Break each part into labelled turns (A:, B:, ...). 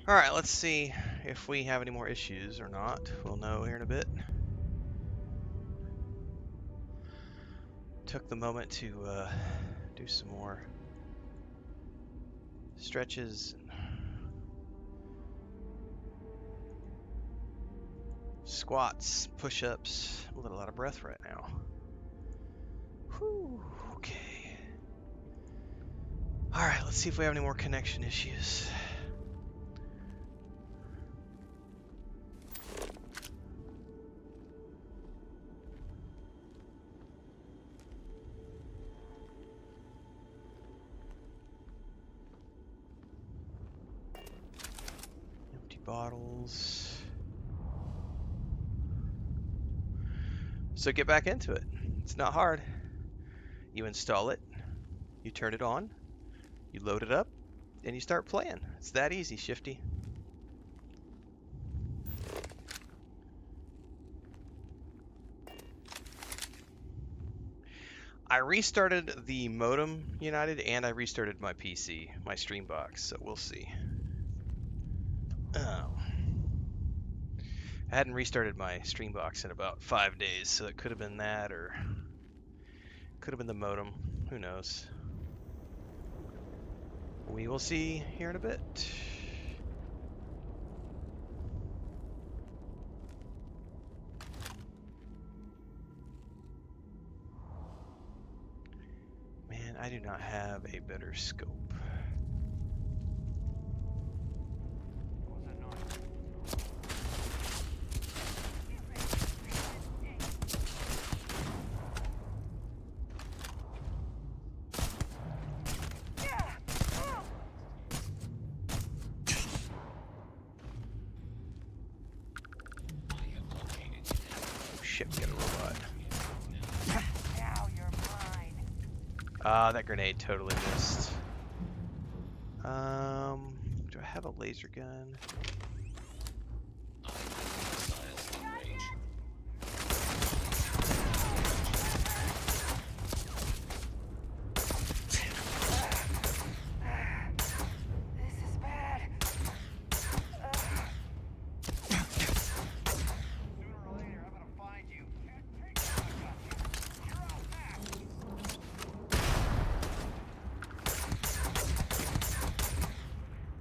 A: Alright, let's see if we have any more issues or not. We'll know here in a bit. Took the moment to do some more stretches and squats, push-ups. I'm a little out of breath right now. Whew, okay. Alright, let's see if we have any more connection issues. Empty bottles. So get back into it. It's not hard. You install it, you turn it on, you load it up, and you start playing. It's that easy, Shifty. I restarted the modem, United, and I restarted my PC, my stream box, so we'll see. Oh. I hadn't restarted my stream box in about 5 days, so it could have been that, or could have been the modem. Who knows? We will see here in a bit. Man, I do not have a better scope. Get a robot.
B: Now you're mine.
A: Ah, that grenade totally missed. Do I have a laser gun?
B: This is bad. Sooner or later, I'm gonna find you. You're all back.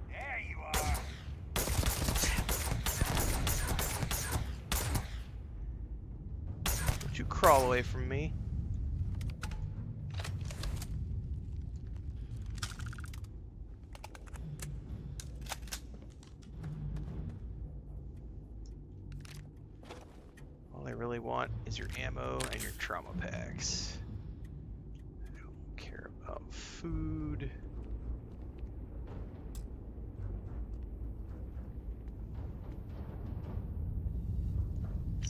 B: There you are.
A: Don't you crawl away from me. All I really want is your ammo and your trauma packs. I don't care about food.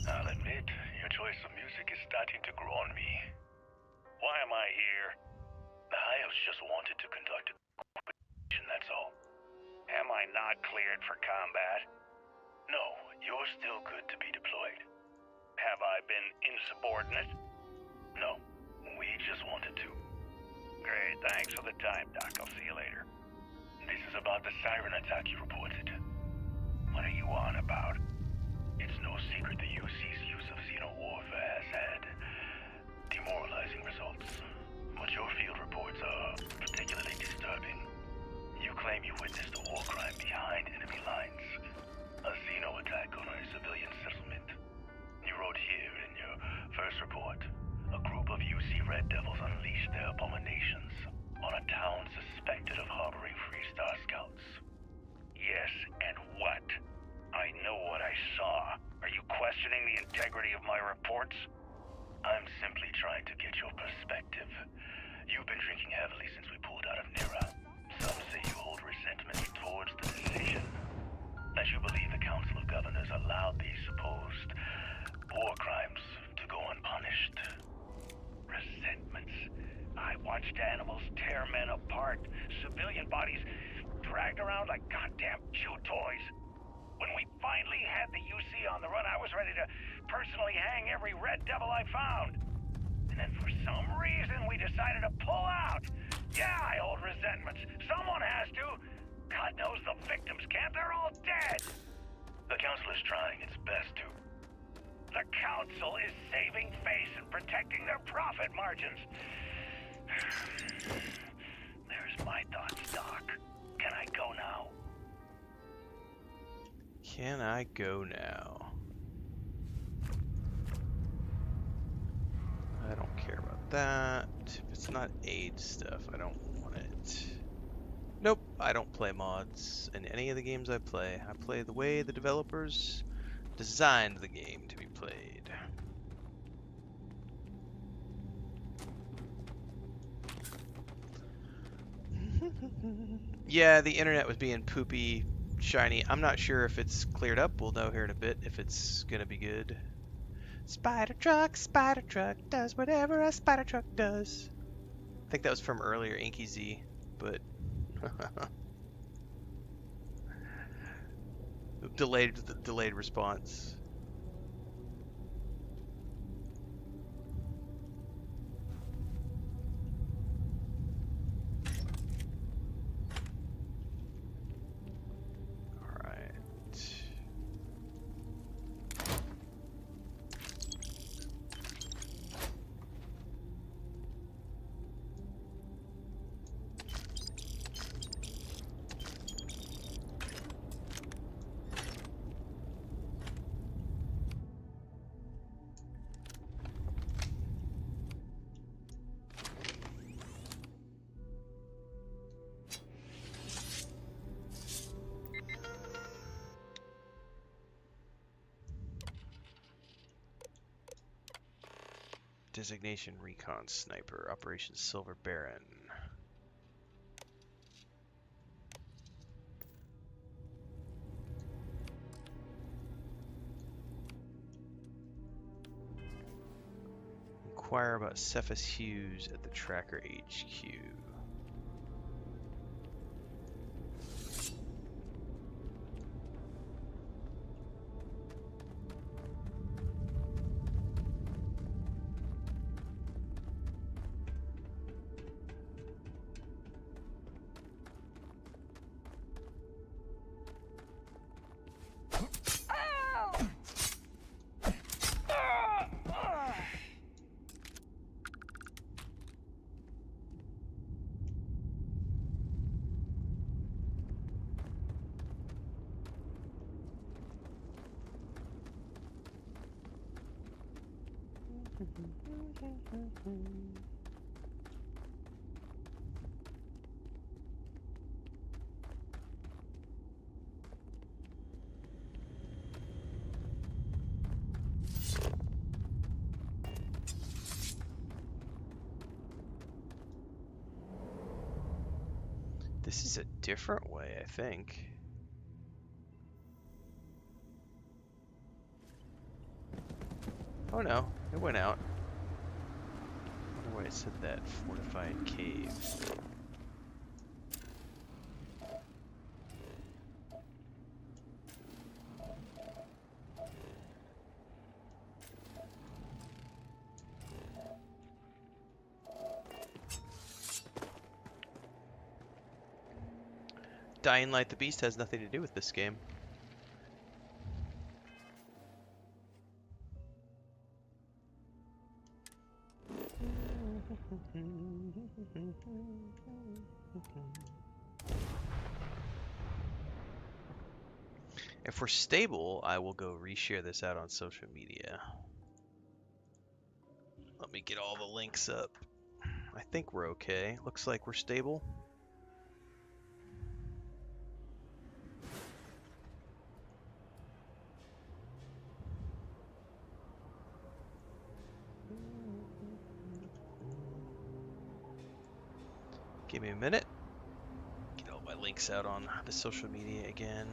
C: I'll admit, your choice of music is starting to grow on me. Why am I here? The Hives just wanted to conduct a question, that's all. Am I not cleared for combat? No, you're still good to be deployed. Have I been insubordinate? No, we just wanted to. Great, thanks for the time, Doc. I'll see you later. This is about the siren attack you reported. What are you on about? It's no secret the UC's use of xeno-warfare has had demoralizing results. But your field reports are particularly disturbing. You claim you witnessed a war crime behind enemy lines. A xeno attack on a civilian settlement. You wrote here in your first report, a group of UC Red Devils unleashed their abominations on a town suspected of harboring Free Star Scouts. Yes, and what? I know what I saw. Are you questioning the integrity of my reports? I'm simply trying to get your perspective. You've been drinking heavily since we pulled out of Nira. Some say you hold resentment towards the decision. That you believe the Council of Governors allowed these supposed war crimes to go unpunished. Resentments? I watched animals tear men apart, civilian bodies dragged around like goddamn chew toys. When we finally had the UC on the run, I was ready to personally hang every Red Devil I found. And then for some reason, we decided to pull out. Yeah, I hold resentments. Someone has to. God knows the victims can't. They're all dead. The council is trying its best to. The council is saving face and protecting their profit margins. There's my thoughts, Doc. Can I go now?
A: Can I go now? I don't care about that. If it's not aid stuff, I don't want it. Nope, I don't play mods in any of the games I play. I play the way the developers designed the game to be played. Yeah, the internet was being poopy shiny. I'm not sure if it's cleared up. We'll know here in a bit if it's gonna be good. Spider truck does whatever a spider truck does. I think that was from earlier Inky Z, but delayed response. All right. Designation Recon Sniper, Operation Silver Baron. Inquire about Cephas Hughes at the Tracker HQ. This is a different way, I think. Oh no, it went out. I wonder why it said that. Fortified cave. Dying Light the Beast has nothing to do with this game. If we're stable, I will go reshare this out on social media. Let me get all the links up. I think we're okay. Looks like we're stable. Give me a minute. Get all my links out on the social media again.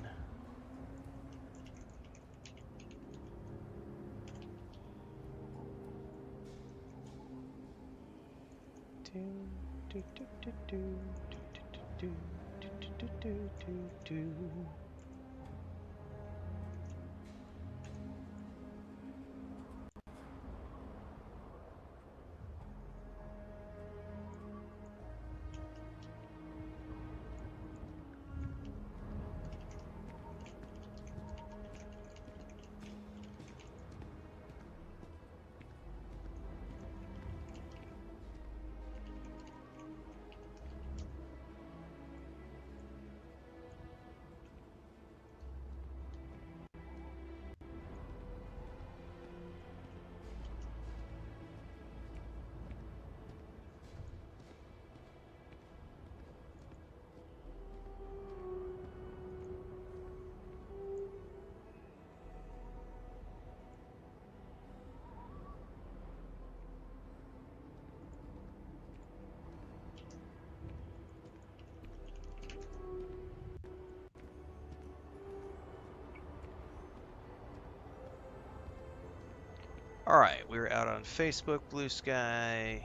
A: Alright, we're out on Facebook, Blue Sky,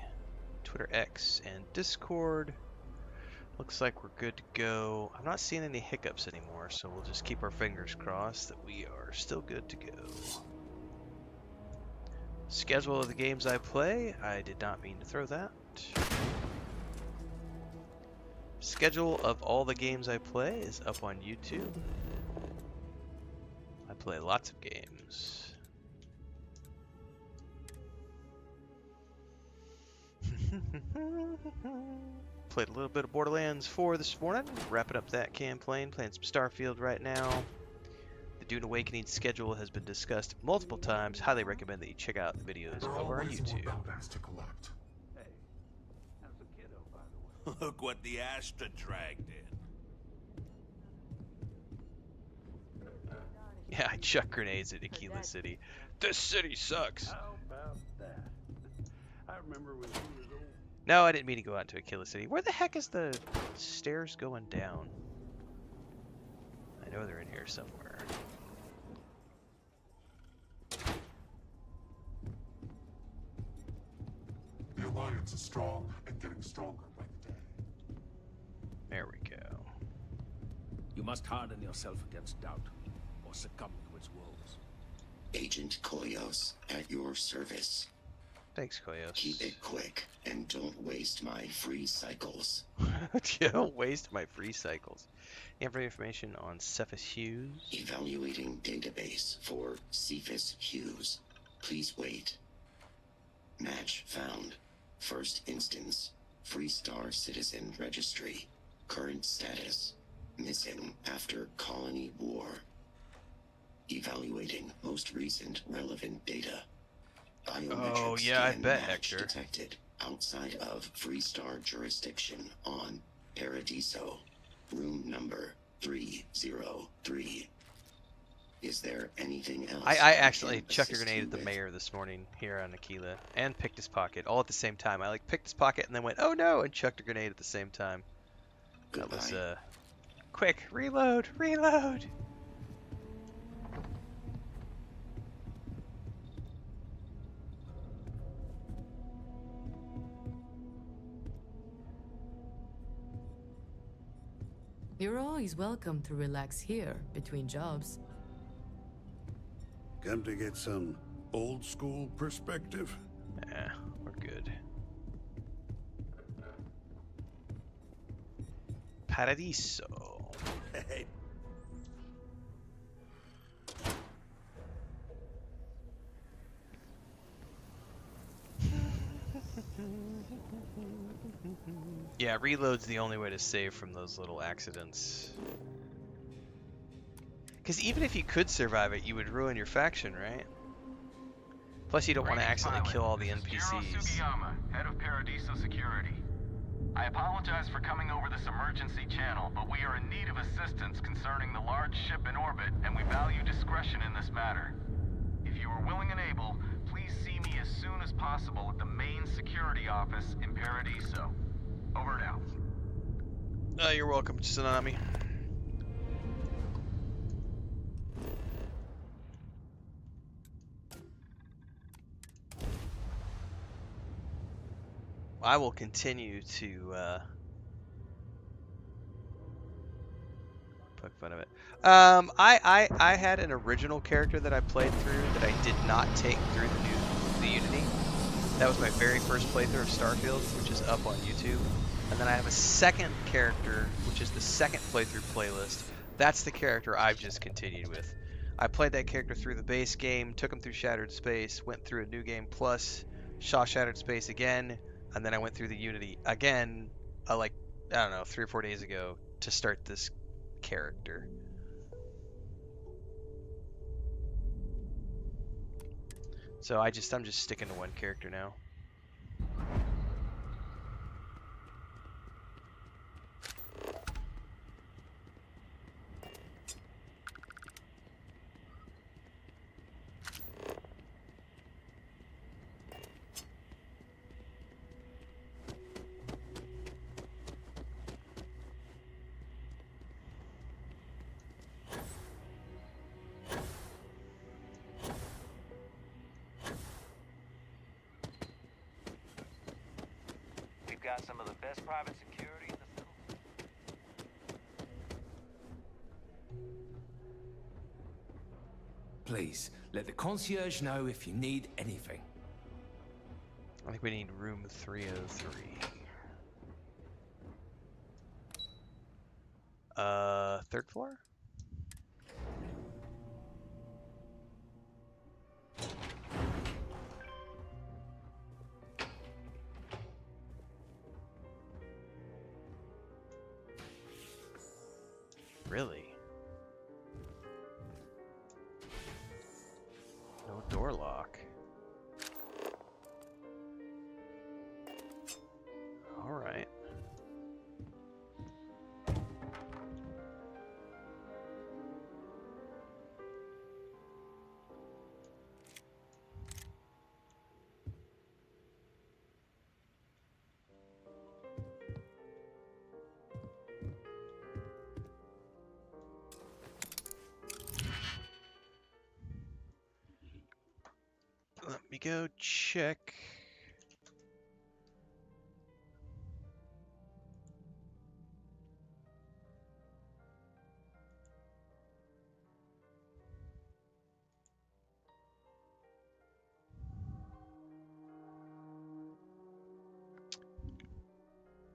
A: Twitter X, and Discord. Looks like we're good to go. I'm not seeing any hiccups anymore, so we'll just keep our fingers crossed that we are still good to go. Schedule of the games I play. I did not mean to throw that. Schedule of all the games I play is up on YouTube. I play lots of games. Played a little bit of Borderlands 4 this morning. Wrapping up that campaign. Playing some Starfield right now. The Dune Awakening schedule has been discussed multiple times. Highly recommend that you check out the videos over on YouTube.
D: Hey, how's the kiddo, by the way?
E: Look what the Astra dragged in.
A: Yeah, I chuck grenades at Aquila City. This city sucks.
D: How about that? I remember when he was old.
A: No, I didn't mean to go out to Aquila City. Where the heck is the stairs going down? I know they're in here somewhere.
F: The Alliance is strong and getting stronger by the day.
A: There we go.
D: You must harden yourself against doubt, or succumb to its woes.
G: Agent Koyos at your service.
A: Thanks, Koyos.
G: Keep it quick and don't waste my free cycles.
A: Don't waste my free cycles. Information on Cephas Hughes.
G: Evaluating database for Cephas Hughes. Please wait. Match found. First instance. Freestar Citizen Registry. Current status. Missing after Colony War. Evaluating most recent relevant data. Biometric
A: Oh, yeah, I
G: scan
A: bet,
G: match
A: Hector.
G: detected outside of Freestar jurisdiction on Paradiso. Room number 303. Is there anything else?
A: I accidentally
G: can
A: chucked a
G: assist
A: grenade
G: you
A: at the
G: with?
A: mayor this morning here on Aquila and picked his pocket all at the same time. I like picked his pocket and then went, oh no, and chucked a grenade at the same time. That was
G: Goodbye.
A: quick, reload, reload.
H: You're always welcome to relax here between jobs.
E: Come to get some old school perspective?
A: Yeah, we're good. Paradiso.
E: Hey,
A: Yeah, reload's the only way to save from those little accidents. Because even if you could survive it, you would ruin your faction, right? Plus, you don't want to accidentally kill all the NPCs.
I: Sugiyama, head of Paradiso Security. I apologize for coming over this emergency channel, but we are in need of assistance concerning the large ship in orbit, and we value discretion in this matter. If you are willing and able, please see me as soon as possible at the main security office in Paradiso. Over and out.
A: You're welcome, Tsunami. I will continue to poke fun of it. I had an original character that I played through that I did not take through the Unity. That was my very first playthrough of Starfield, which is up on YouTube. And then I have a second character, which is the second playthrough playlist. That's the character I've just continued with. I played that character through the base game, took him through Shattered Space, went through a new game plus, saw Shattered Space again, and then I went through the Unity again, like, I don't know, 3 or 4 days ago to start this character. So I'm just sticking to one character now.
B: got some of the best private security in the city.
D: Please, let the concierge know if you need anything.
A: I think we need room 303. Third floor? Really? No door lock. All right. Let me go check.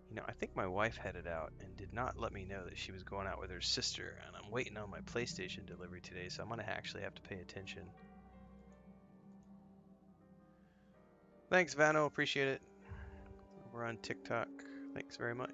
A: You know, I think my wife headed out and did not let me know that she was going out with her sister, and I'm waiting on my PlayStation delivery today, so I'm gonna actually have to pay attention. Thanks, Vano. Appreciate it. We're on TikTok. Thanks very much.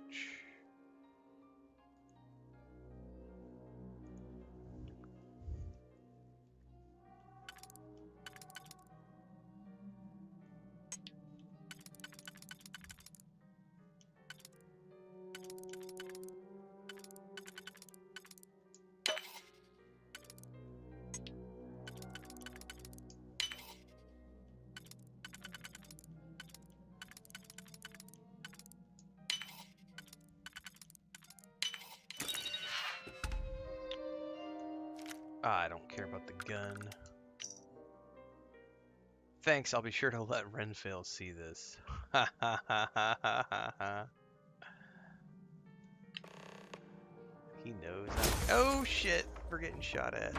A: I don't care about the gun. Thanks, I'll be sure to let Renfail see this. Ha ha ha ha ha ha. He knows. Oh shit! We're getting shot at.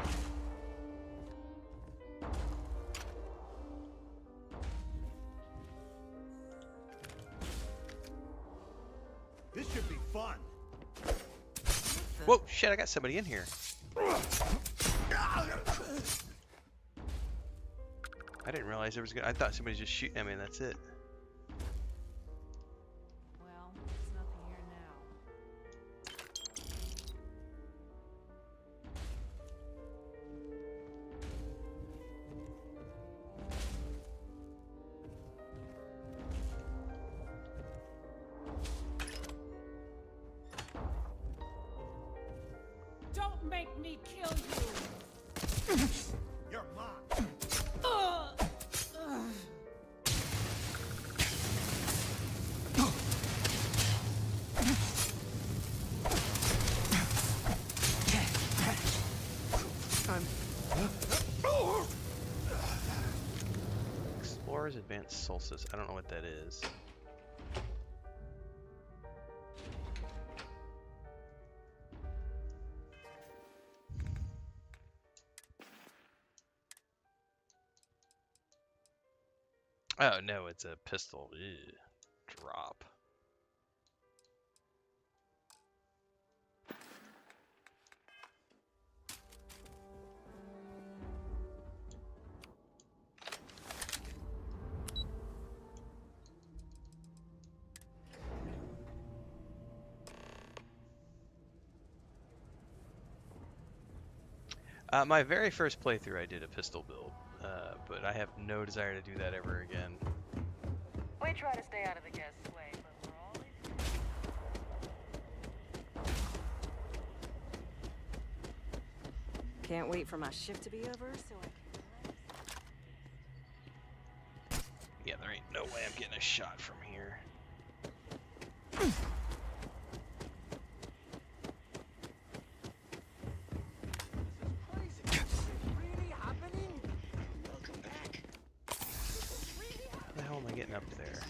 J: This should be fun.
A: Whoa, shit! I got somebody in here. I didn't realize there was. I thought somebody was just shooting at me, and that's it.
H: Well, there's nothing here now.
K: Don't make me kill you!
J: You're mine.
A: Explorer's Advanced Solstice. I don't know what that is. Oh no, it's a pistol. Ew. Drop. My very first playthrough, I did a pistol build, but I have no desire to do that ever again.
B: We try to stay out of the guest's way, but we're always...
L: Can't wait for my shift to be over so I can...
A: Yeah, there ain't no way I'm getting a shot from here. How the hell am I getting up there?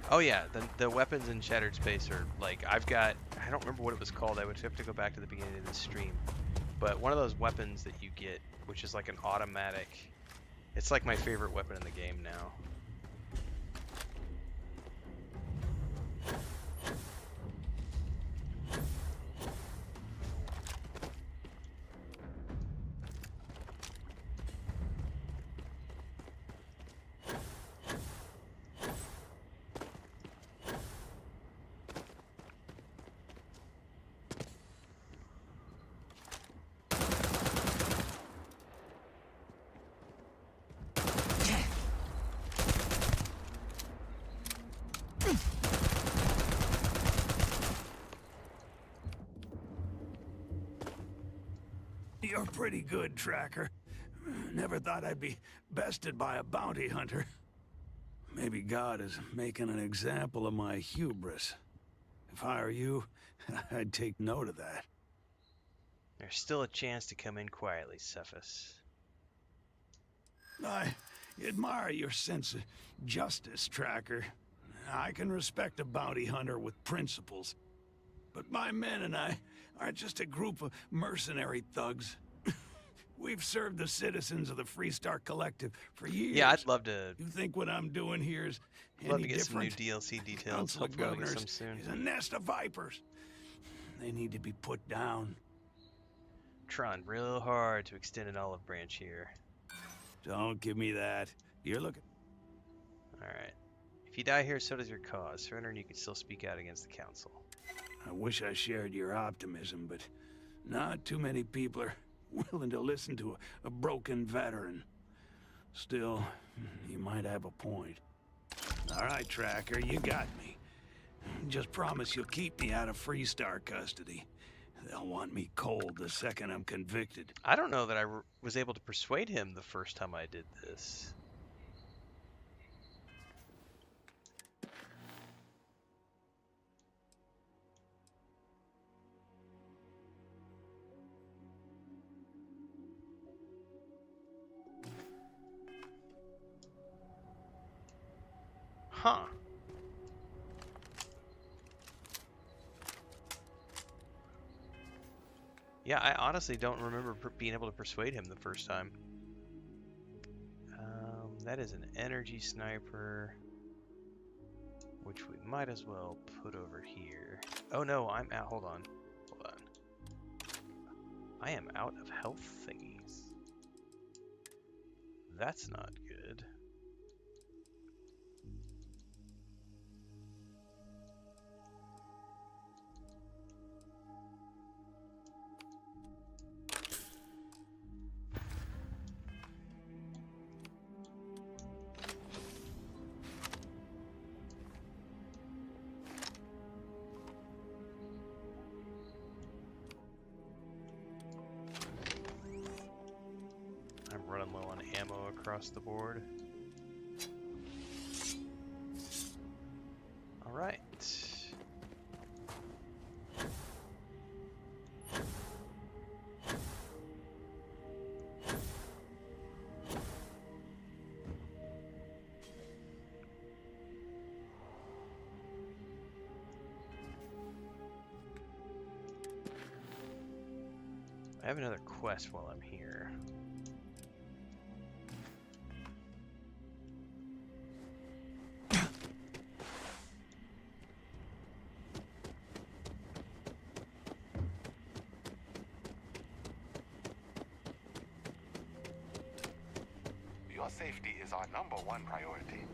A: Oh yeah, the weapons in Shattered Space are like I don't remember what it was called. I would have to go back to the beginning of the stream. But one of those weapons that you get, which is like an automatic, it's like my favorite weapon in the game now.
E: You're pretty good, Tracker. Never thought I'd be bested by a bounty hunter. Maybe God is making an example of my hubris. If I were you, I'd take note of that.
A: There's still a chance to come in quietly, Cephas.
E: I admire your sense of justice, Tracker. I can respect a bounty hunter with principles. But my men and I are just a group of mercenary thugs. We've served the citizens of the Freestar Collective for years.
A: Yeah, I'd love to.
E: You think what I'm doing here is
A: Love
E: any
A: to get
E: different?
A: some new DLC details.
E: Council of
A: Hopefully we'll get
E: Governors
A: some soon.
E: is a nest of vipers. They need to be put down.
A: Trying real hard to extend an olive branch here.
E: Don't give me that. You're looking.
A: Alright. If you die here, so does your cause. Surrender and you can still speak out against the council.
E: I wish I shared your optimism, but not too many people are willing to listen to a broken veteran. Still, you might have a point. All right, Tracker, you got me. Just promise you'll keep me out of Freestar custody. They'll want me cold the second I'm convicted.
A: I don't know that I was able to persuade him the first time I did this. Huh. Yeah, I honestly don't remember being able to persuade him the first time. That is an energy sniper, which we might as well put over here. Oh no, I'm out. Hold on. Hold on. I am out of health thingies. That's not good. Running low on ammo across the board. All right. I have another quest while I'm here.
M: Your safety is our #1 priority.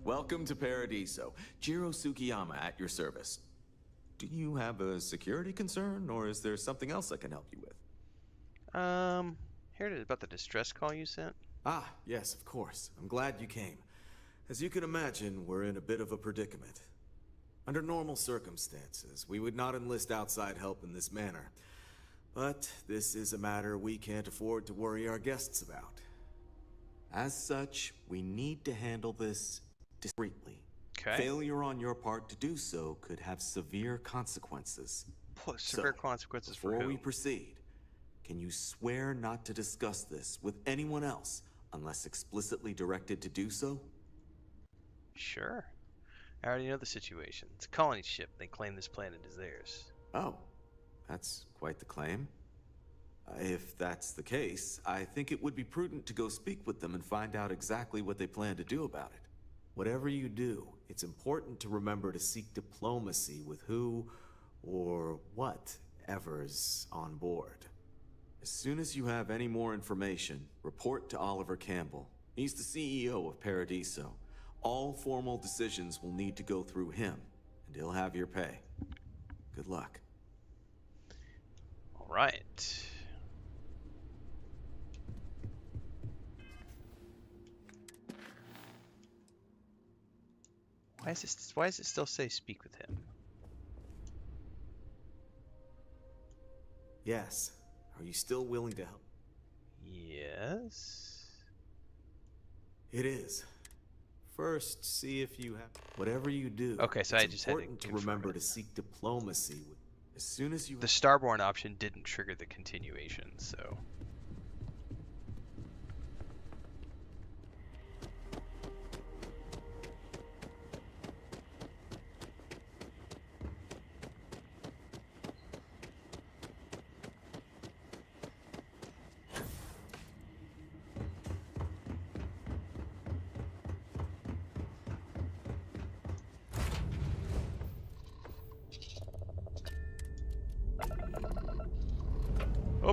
N: Welcome to Paradiso. Jiro Sukiyama at your service. Do you have a security concern, or is there something else I can help you with?
A: Heard it about the distress call you sent?
N: Ah, yes, of course. I'm glad you came. As you can imagine, we're in a bit of a predicament. Under normal circumstances, we would not enlist outside help in this manner. But this is a matter we can't afford to worry our guests about. As such, we need to handle this discreetly.
A: Okay.
N: Failure on your part to do so could have severe consequences.
A: Severe consequences for
N: before
A: who?
N: we proceed, can you swear not to discuss this with anyone else unless explicitly directed to do so?
A: Sure. I already know the situation. It's a colony ship. They claim this planet is theirs.
N: Oh, that's quite the claim. If that's the case, I think it would be prudent to go speak with them and find out exactly what they plan to do about it. Whatever you do, it's important to remember to seek diplomacy with who or whatever's on board. As soon as you have any more information, report to Oliver Campbell. He's the CEO of Paradiso. All formal decisions will need to go through him, and he'll have your pay. Good luck.
A: All right. Why does it still say speak with him?
N: Yes. Are you still willing to help?
A: Yes.
N: It is. First, see if you have whatever you do.
A: Okay, so I just had
N: to remember to seek diplomacy as soon as you.
A: The Starborn option didn't trigger the continuation, so.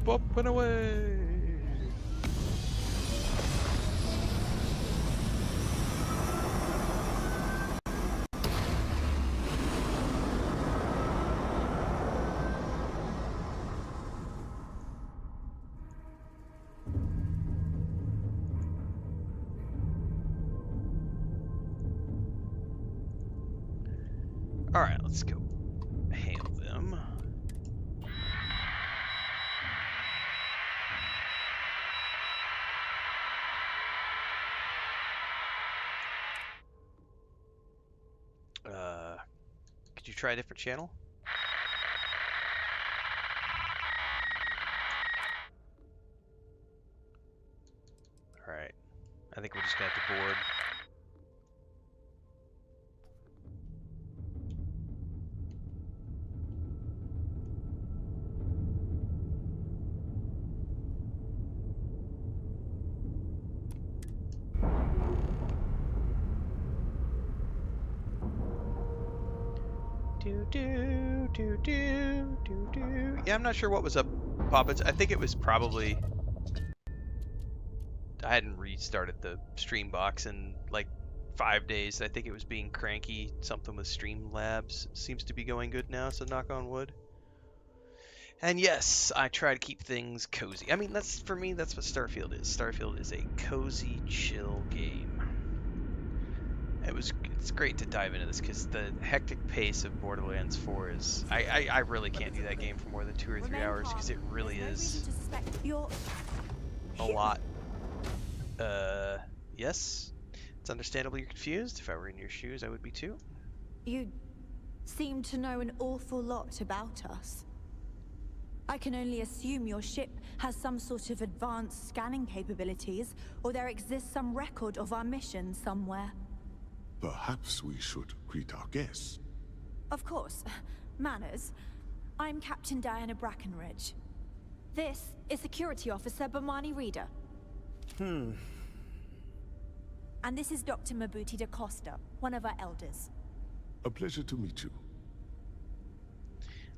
A: Up and away! Alright, let's go hail them. Could you try a different channel? Alright. I think we're just gonna have to board. Yeah, I'm not sure what was up, Poppets. I think it was probably... I hadn't restarted the stream box in like 5 days. I think it was being cranky. Something with Streamlabs seems to be going good now, so knock on wood. And yes, I try to keep things cozy. I mean, that's for me, that's what Starfield is. Starfield is a cozy, chill game. It's great to dive into this because the hectic pace of Borderlands 4 is... I really can't do that game for more than 2 or 3 hours because it really is a lot. Yes. It's understandable you're confused. If I were in your shoes, I would be too.
O: You seem to know an awful lot about us. I can only assume your ship has some sort of advanced scanning capabilities, or there exists some record of our mission somewhere.
F: Perhaps we should greet our guests.
O: Of course. Manners. I'm Captain Diana Brackenridge. This is Security Officer Bomani Reader. And this is Dr. Mabuti da Costa, one of our elders.
F: A pleasure to meet you.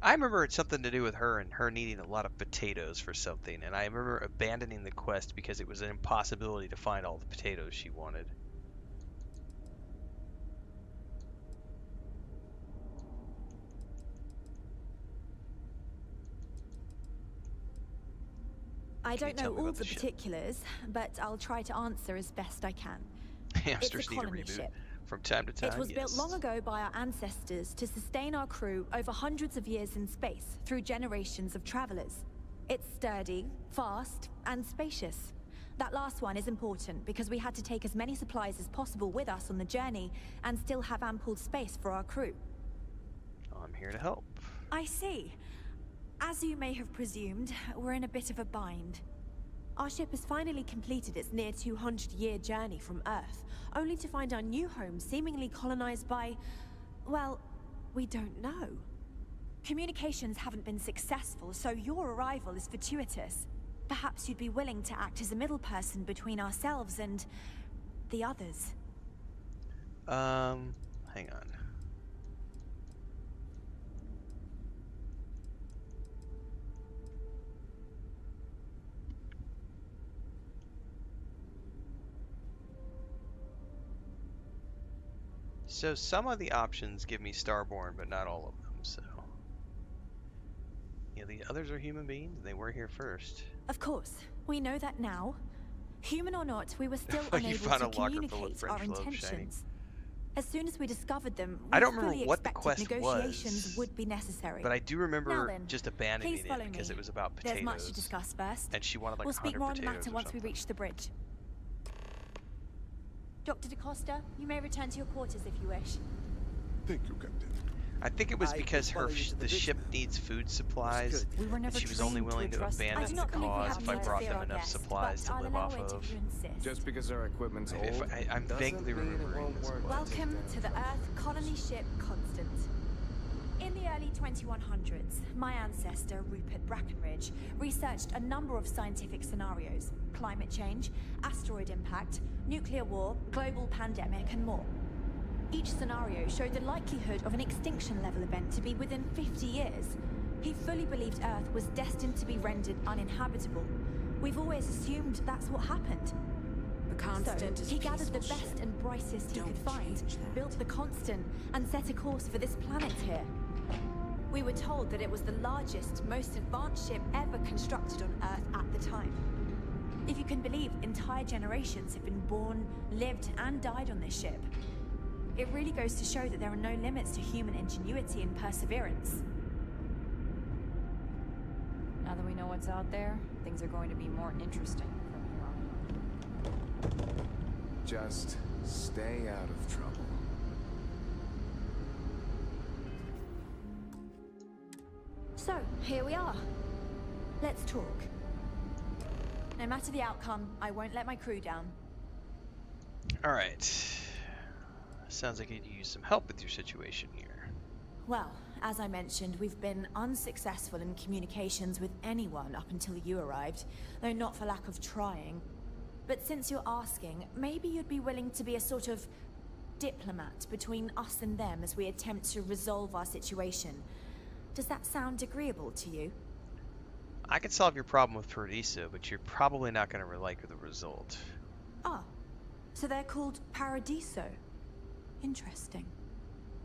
A: I remember it's something to do with her and her needing a lot of potatoes for something, and I remember abandoning the quest because it was an impossibility to find all the potatoes she wanted.
O: I don't know all the particulars, but I'll try to answer as best I can.
A: Hamsters need a reboot
O: ship.
A: From time to time.
O: It was built long ago by our ancestors to sustain our crew over hundreds of years in space through generations of travelers. It's sturdy, fast, and spacious. That last one is important because we had to take as many supplies as possible with us on the journey and still have ample space for our crew.
A: I'm here to help.
O: I see. As you may have presumed, we're in a bit of a bind.
P: Our ship has finally completed its near 200-year journey from Earth, only to find our new home seemingly colonized by... well, we don't know.
O: Communications haven't been successful, so your arrival is fortuitous. Perhaps you'd be willing to act as a middle person between ourselves and the others.
A: Hang on. So some of the options give me Starborn, but not all of them, so... Yeah, the others are human beings, and they were here first.
O: Of course. We know that now. Human or not, we were still
A: You
O: unable
A: found
O: to
A: a locker full of
O: communicate
A: French
O: our
A: loaves,
O: intentions.
A: Shiny.
O: As soon as we discovered them, we
A: I don't
O: fully
A: remember what the
O: expected
A: quest
O: negotiations
A: was,
O: would be necessary.
A: but I do
O: Now
A: remember
O: then,
A: just abandoning
O: please follow
A: it because
O: me.
A: it was about potatoes.
O: There's much to discuss first.
A: And she wanted like
O: We'll
A: 100
O: speak more on the
A: potatoes
O: matter
A: or
O: once we
A: something.
O: reach the bridge. Dr. DaCosta, you may return to your quarters if you wish.
F: Thank you, Captain.
A: I think it was
J: I
A: because
J: will follow you to the
A: the
J: bridge
A: ship
J: now.
A: needs food supplies,
O: We were
A: and
O: never
A: she was only
O: trained to
A: willing to
O: entrust- I
A: abandon
O: do
A: the
O: not believe we
A: cause
O: have
A: if I
O: need to
A: brought
O: fear
A: them
O: our
A: enough
O: guests,
A: supplies
O: but
A: to
O: I'll
A: live
O: allow
A: off
O: it if
A: of.
O: you insist.
D: Just because our equipment's
A: If
D: old,
A: I'm
D: doesn't
A: vaguely
D: mean it
A: remembering
D: won't
A: this.
D: work.
A: but-
O: Welcome to the Earth colony ship Constant. In the early 2100s, my ancestor, Rupert Brackenridge, researched a number of scientific scenarios: climate change, asteroid impact, nuclear war, global pandemic, and more. Each scenario showed the likelihood of an extinction-level event to be within 50 years. He fully believed Earth was destined to be rendered uninhabitable. We've always assumed that's what happened.
L: The Constant
O: So,
L: is
O: he
L: a
O: gathered the
L: peaceful
O: best
L: ship.
O: and brightest he
L: Don't
O: could find,
L: change that.
O: built the Constant, and set a course for this planet here. We were told that it was the largest, most advanced ship ever constructed on Earth at the time. If you can believe, entire generations have been born, lived, and died on this ship. It really goes to show that there are no limits to human ingenuity and perseverance.
L: Now that we know what's out there, things are going to be more interesting from here on.
D: Just stay out of trouble.
O: So, here we are. Let's talk. No matter the outcome, I won't let my crew down.
A: Alright. Sounds like you could use some help with your situation here.
O: Well, as I mentioned, we've been unsuccessful in communications with anyone up until you arrived, though not for lack of trying. But since you're asking, maybe you'd be willing to be a sort of diplomat between us and them as we attempt to resolve our situation. Does that sound agreeable to you?
A: I can solve your problem with Paradiso, but you're probably not going to like the result.
O: Ah, so they're called Paradiso. Interesting.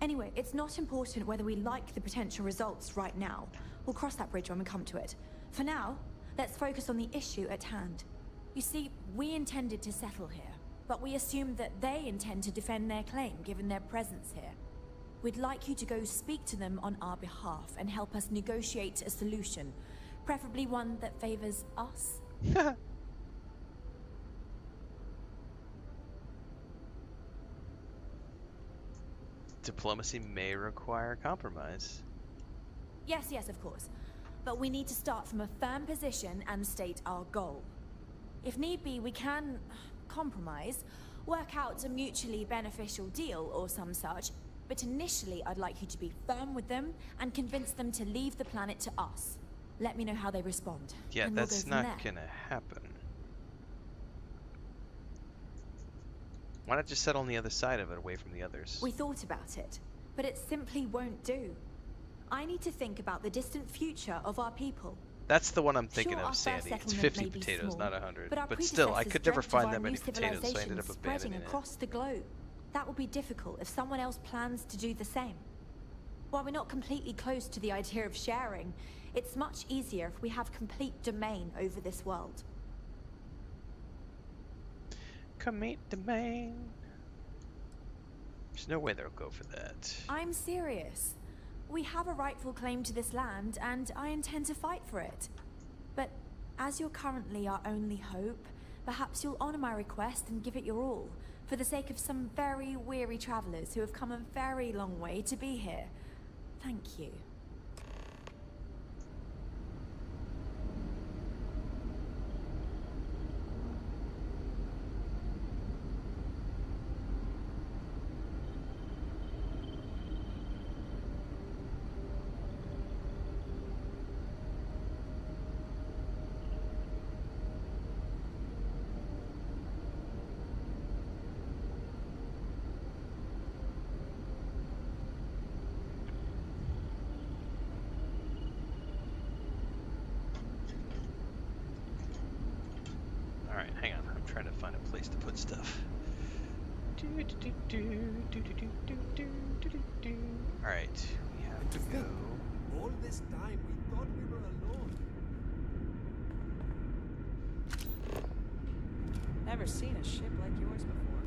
O: Anyway, it's not important whether we like the potential results right now. We'll cross that bridge when we come to it. For now, let's focus on the issue at hand. You see, we intended to settle here, but we assumed that they intend to defend their claim given their presence here. We'd like you to go speak to them on our behalf and help us negotiate a solution, preferably one that favors us.
A: Diplomacy may require compromise.
O: Yes, of course. But we need to start from a firm position and state our goal. If need be, we can compromise, work out a mutually beneficial deal or some such, but initially I'd like you to be firm with them and convince them to leave the planet to us. Let me know how they respond.
A: Yeah,
O: and we'll
A: that's
O: go from
A: not
O: there.
A: gonna happen. Why not just settle on the other side of it, away from the others?
O: We thought about it, but it simply won't do. I need to think about the distant future of our people.
A: That's the one I'm thinking
O: Sure,
A: of,
O: our first
A: Sandy. It's
O: settlement
A: 50
O: may be
A: potatoes,
O: small,
A: not 100.
O: but our
A: But still, I
O: predecessors
A: could never
O: dreamt of
A: find
O: our
A: that
O: new
A: many potatoes, so I ended up
O: civilization spreading
A: abandoning it.
O: across the globe. That would be difficult if someone else plans to do the same. While we're not completely close to the idea of sharing, it's much easier if we have complete domain over this world.
A: Complete domain. There's no way they'll go for that.
O: I'm serious. We have a rightful claim to this land, and I intend to fight for it. But as you're currently our only hope, perhaps you'll honor my request and give it your all, for the sake of some very weary travelers who have come a very long way to be here. Thank you.
A: Alright, hang on. I'm trying to find a place to put stuff. Alright, we have to go.
J: All this time we thought we were alone.
B: Never seen a ship like yours before.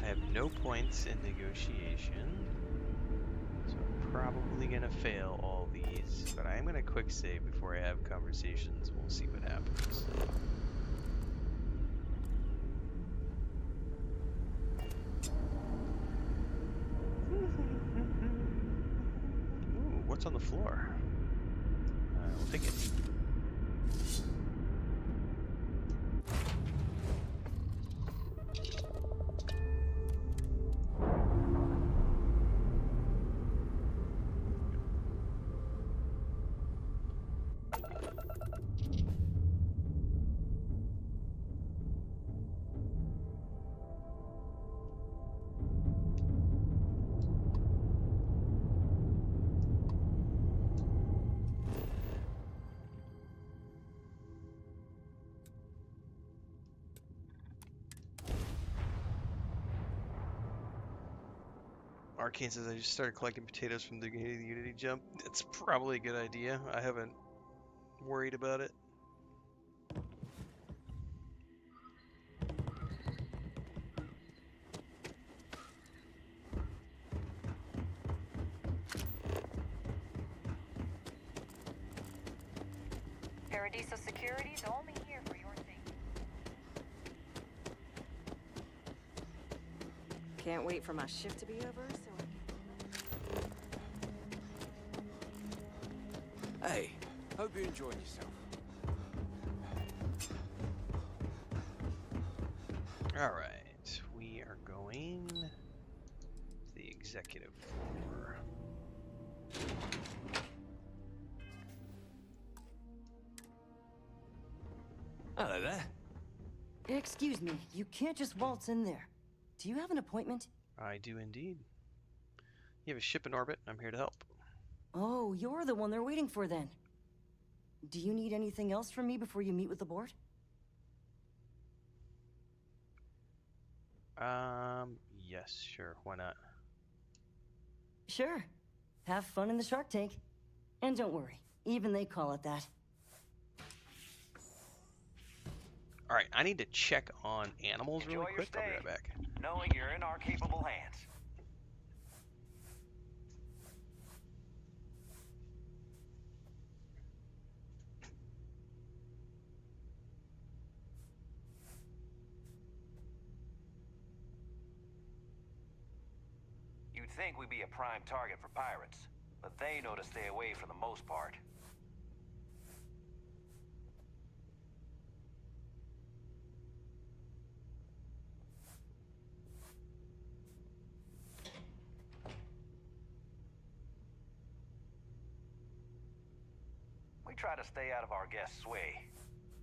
A: I have no points in negotiation, so I'm probably gonna fail all these, but I'm gonna quick save before I have conversations. We'll see what happens. Ooh, what's on the floor? We'll take it. Arcane says I just started collecting potatoes from the beginning of the Unity jump. It's probably a good idea. I haven't worried about it.
B: Paradiso Security's only here for your safety. Can't wait for my shift to be over so
D: Hey, hope you enjoyed yourself.
A: Alright, we are going to the executive floor.
Q: Hello there. Excuse me, you can't just waltz in there. Do you have an appointment?
A: I do indeed. You have a ship in orbit, I'm here to help.
Q: Oh, you're the one they're waiting for then. Do you need anything else from me before you meet with the board?
A: Yes, sure, why not?
Q: Sure. Have fun in the shark tank. And don't worry, even they call it that.
A: Alright, I need to check on animals really quick. I'll be right back.
C: Knowing you're in our capable hands. You'd think we'd be a prime target for pirates, but they know to stay away for the most part. We try to stay out of our guests' way,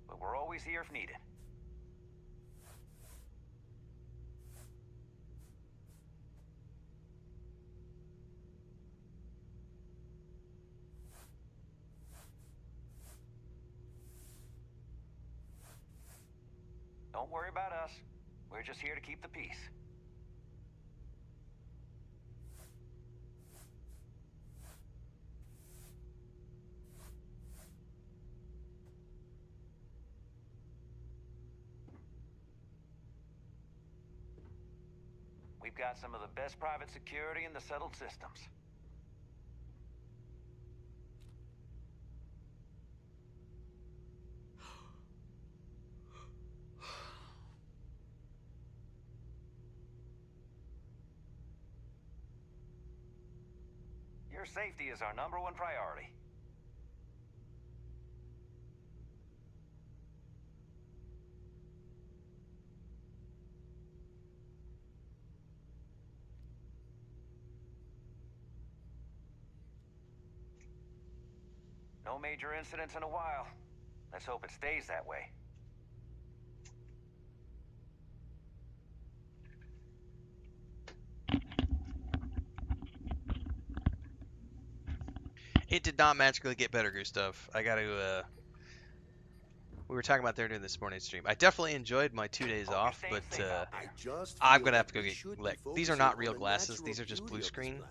C: but we're always here if needed. Don't worry about us. We're just here to keep the peace. We've got some of the best private security in the settled systems.
R: Your safety is our #1 priority. No major incidents in a while. Let's hope it stays that way.
A: It did not magically get better, Gustav. I gotta, we were talking about there during this morning's stream. I definitely enjoyed my 2 days off, but I'm gonna have to go get, like, these are not real glasses. These are just blue screen.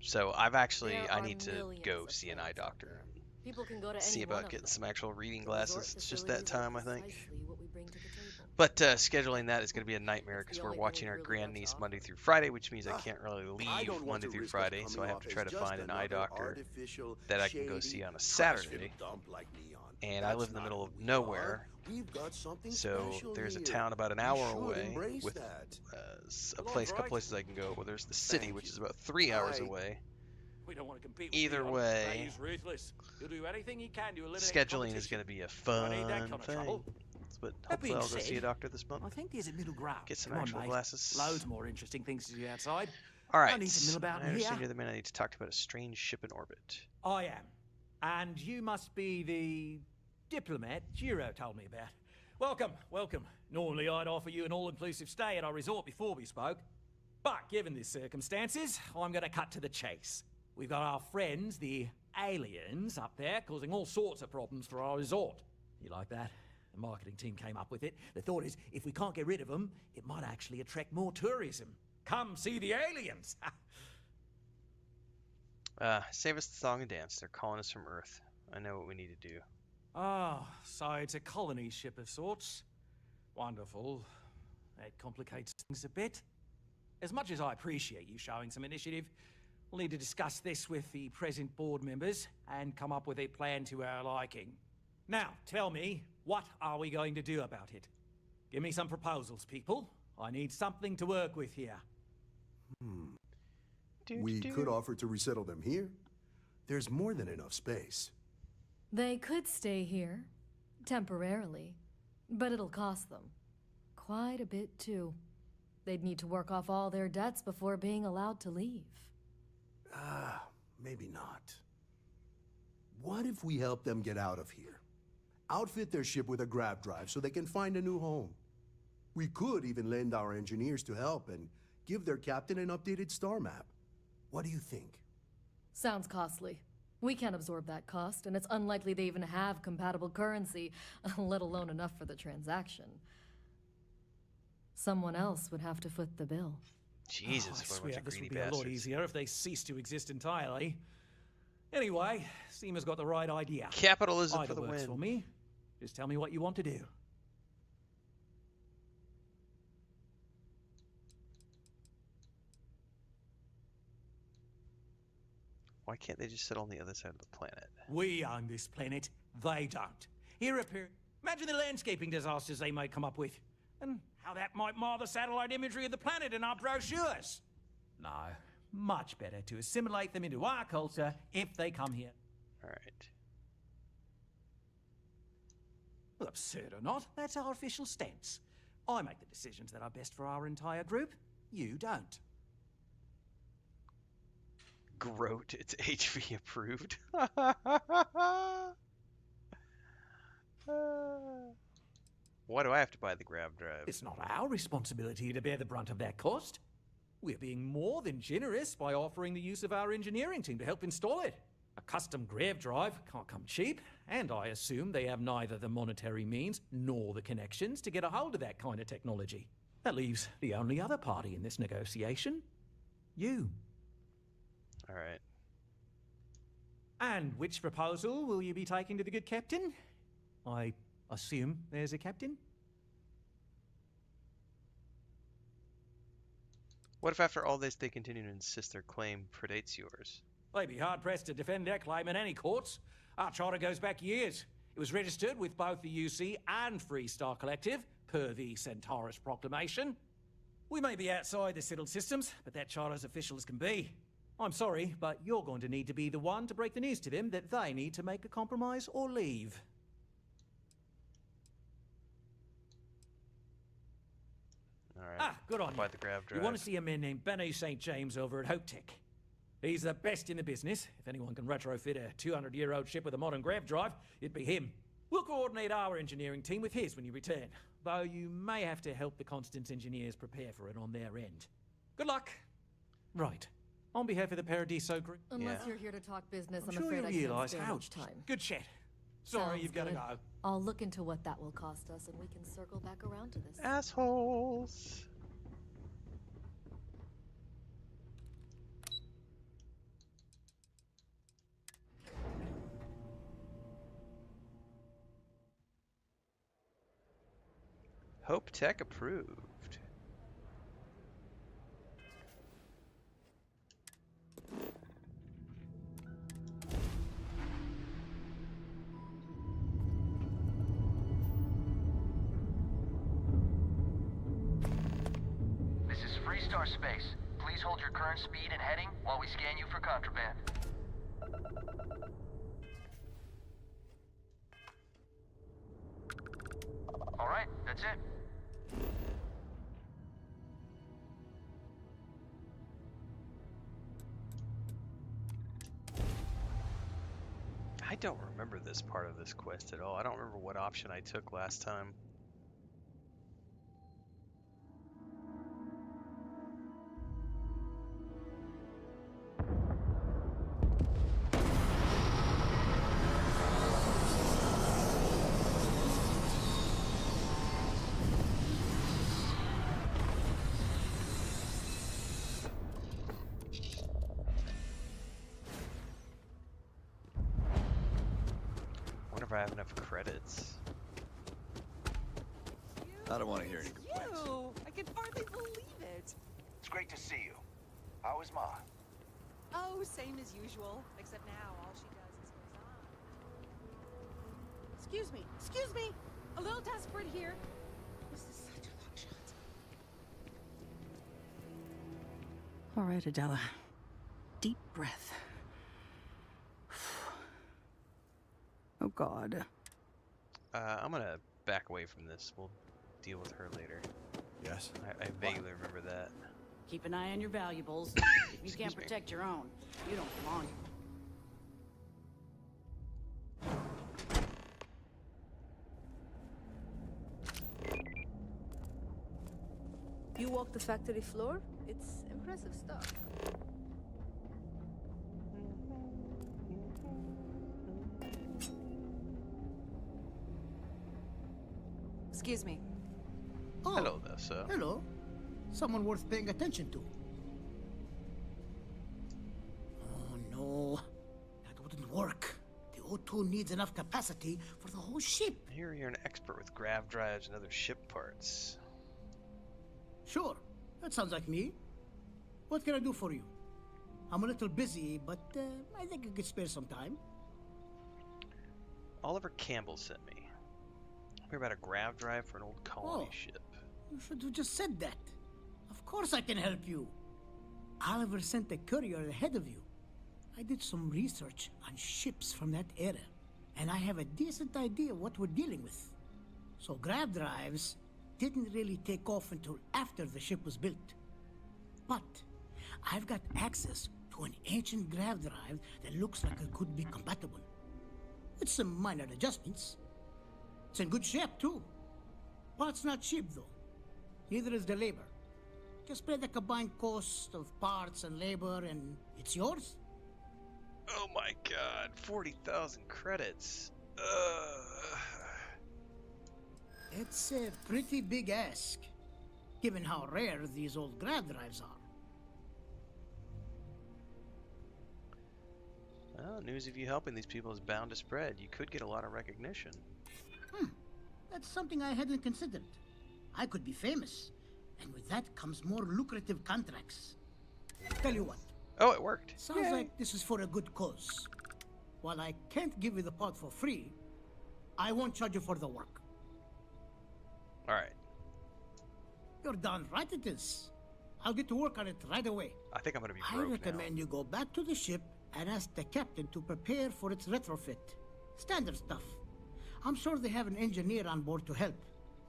A: So I've actually, I need to go see an eye doctor.
H: People can go to
A: See
H: any one
A: about
H: of
A: getting
H: them.
A: some actual reading
H: The resort
A: glasses. It's just that
H: facilities are
A: time, I think.
H: precisely what we bring to the table.
A: But scheduling that is going to be a nightmare because we're
H: only thing
A: watching
H: we've
A: our
H: really
A: grandniece
H: got to
A: Monday through Friday, which means I can't really
S: I
A: leave
S: don't want
A: Monday
S: to
A: through
S: risk us
A: Friday, so I
S: coming
A: have to
S: off
A: try
S: as
A: to
S: just
A: find an eye
S: another
A: doctor
S: artificial,
A: that I can go
S: shady,
A: see on a
S: trash-filled
A: Saturday.
S: dump like Neon.
A: And I live in the middle of nowhere,
S: We've got something
A: so
S: special
A: there's a
S: here.
A: town about an
S: We
A: hour
S: should
A: away
S: embrace
A: with
S: that.
A: a couple places I can go. Well, there's the city, which is about 3 hours away.
D: We don't want to compete with
A: Either
D: Neon.
A: way,
D: He's ruthless. He'll do anything he can to eliminate
A: scheduling is going to be a fun
D: need that kind of
A: thing.
D: trouble.
A: But
D: That
A: hopefully
D: being
A: I'll go see a
D: said,
A: doctor this month.
D: I think there's a middle ground.
A: Get some
D: Come on,
A: actual
D: mate.
A: glasses.
D: Loads more interesting things to do outside.
A: All right.
D: I need to mill about
A: I
D: in
A: understand
D: here.
A: you're the man I need to talk to about a strange ship in orbit.
T: I am. And you must be the diplomat Jiro told me about. Welcome, welcome. Normally I'd offer you an all-inclusive stay at our resort before we spoke. But given the circumstances, I'm going to cut to the chase. We've got our friends, the aliens, up there, causing all sorts of problems for our resort. You like that? The marketing team came up with it. The thought is, if we can't get rid of them, it might actually attract more tourism. Come see the aliens!
A: Save us the song and dance. They're calling us from Earth. I know what we need to do.
T: Ah, so it's a colony ship of sorts. Wonderful. That complicates things a bit. As much as I appreciate you showing some initiative, we'll need to discuss this with the present board members and come up with a plan to our liking. Now, tell me, what are we going to do about it? Give me some proposals, people. I need something to work with here.
S: We could offer to resettle them here. There's more than enough space.
H: They could stay here, temporarily, but it'll cost them. Quite a bit, too. They'd need to work off all their debts before being allowed to leave.
S: Maybe not. What if we help them get out of here? Outfit their ship with a grav drive so they can find a new home. We could even lend our engineers to help and give their captain an updated star map. What do you think?
H: Sounds costly. We can't absorb that cost, and it's unlikely they even have compatible currency, let alone enough for the transaction. Someone else would have to foot the bill.
A: Jesus,
T: I
A: what a
T: swear
A: bunch of
T: this
A: greedy
T: would be a lot
A: bastards.
T: easier if they ceased to exist entirely. Anyway, Seema's got the right idea.
A: Capitalism
T: Either
A: for the
T: works
A: win.
T: for me. Just tell me what you want to do.
A: Why can't they just sit on the other side of the planet?
T: We own this planet. They don't. Here appear. Imagine the landscaping disasters they might come up with, and how that might mar the satellite imagery of the planet in our brochures. No, much better to assimilate them into our culture if they come here.
A: All right.
T: Well, absurd or not, that's our official stance. I make the decisions that are best for our entire group. You don't.
A: Grote, it's HV approved. Why do I have to buy the grab drive?
T: It's not our responsibility to bear the brunt of that cost. We're being more than generous by offering the use of our engineering team to help install it. A custom grav drive can't come cheap, and I assume they have neither the monetary means nor the connections to get a hold of that kind of technology. That leaves the only other party in this negotiation. You.
A: All right.
T: And which proposal will you be taking to the good captain? I assume there's a captain?
A: What if after all this they continue to insist their claim predates yours?
T: They'd be hard-pressed to defend their claim in any courts. Our charter goes back years. It was registered with both the UC and Freestar Collective, per the Centaurus Proclamation. We may be outside the settled systems, but that charter's official as can be. I'm sorry, but you're going to need to be the one to break the news to them that they need to make a compromise or leave.
A: Alright.
T: Good on you.
A: Buy the grav drive.
T: You want to see a man named Benny St. James over at Hope Tech. He's the best in the business. If anyone can retrofit a 200-year-old ship with a modern grav drive, it'd be him. We'll coordinate our engineering team with his when you return, though you may have to help the Constance engineers prepare for it on their end. Good luck. Right. On behalf of the Paradiso group...
H: Unless you're here to talk business, I'm
T: sure
H: afraid
T: you
H: I can't
T: realise
H: spare
T: how
H: much time.
T: good chat. Sorry,
H: Sounds
T: you've got to
H: good.
T: go.
H: I'll look into what that will cost us, and we can circle back around to this.
A: Assholes! Hope Tech approved.
I: This is Freestar Space. Please hold your current speed and heading while we scan you for contraband. All right, that's it.
A: I don't remember this part of this quest at all. I don't remember what option I took last time. If I have enough credits.
M: I don't want to hear any complaints.
B: I can hardly believe it.
M: It's great to see you. How is Ma?
B: Oh, same as usual. Except now all she does is goes on. Excuse me. A little desperate here. This is such a long shot.
U: All right, Adela. Deep breath. Oh, God.
A: I'm gonna back away from this. We'll deal with her later.
M: Yes?
A: I vaguely remember that.
K: Keep an eye on your valuables. If you can't protect your own, you don't belong here.
V: You walk the factory floor? It's impressive stuff.
B: Excuse me.
W: Oh,
A: hello there, sir.
W: Hello. Someone worth paying attention to. Oh, no. That wouldn't work. The O2 needs enough capacity for the whole ship.
A: I hear you're an expert with grav drives and other ship parts.
W: Sure. That sounds like me. What can I do for you? I'm a little busy, but I think I could spare some time.
A: Oliver Campbell sent me. Hear about a grav drive for an old colony ship.
W: You should have just said that. Of course I can help you. Oliver sent a courier ahead of you. I did some research on ships from that era, and I have a decent idea what we're dealing with. So grav drives didn't really take off until after the ship was built. But I've got access to an ancient grav drive that looks like it could be compatible. With some minor adjustments. It's in good shape, too. Parts not cheap, though. Neither is the labor. Just pay the combined cost of parts and labor, and it's yours.
A: Oh my god, 40,000 credits.
W: It's a pretty big ask, given how rare these old grav drives are.
A: Well, news of you helping these people is bound to spread. You could get a lot of recognition.
W: That's something I hadn't considered. I could be famous, and with that comes more lucrative contracts. Tell you what.
A: Oh, it worked.
W: Sounds like this is for a good cause. While I can't give you the part for free, I won't charge you for the work.
A: Alright.
W: You're darn right it is. I'll get to work on it right away.
A: I think I'm gonna be
W: I
A: broke
W: recommend you go back to the ship and ask the captain to prepare for its retrofit. Standard stuff. I'm sure they have an engineer on board to help.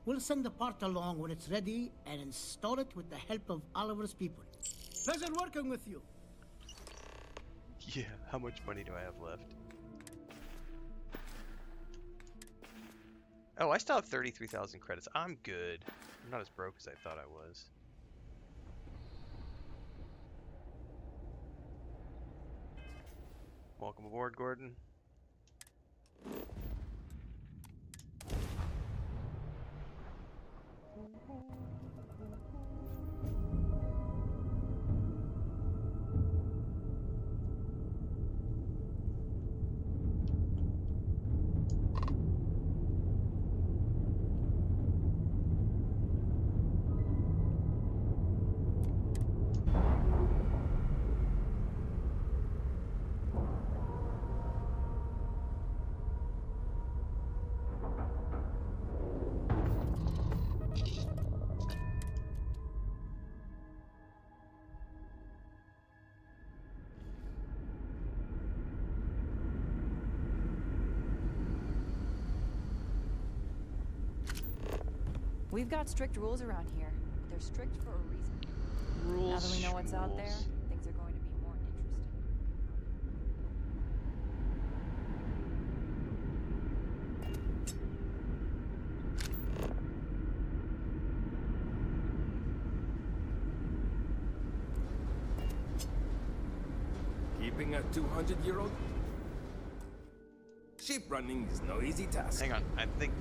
W: We'll send the part along when it's ready and install it with the help of Oliver's people. Pleasure working with you.
A: Yeah, how much money do I have left? Oh, I still have 33,000 credits. I'm good. I'm not as broke as I thought I was. Welcome aboard, Gordon.
L: We've got strict rules around here. They're strict for a reason.
A: Rules.
L: Now that we know what's out there, things are going to be more interesting.
E: Keeping a 200-year-old ship running is no easy task.
A: Hang on, I think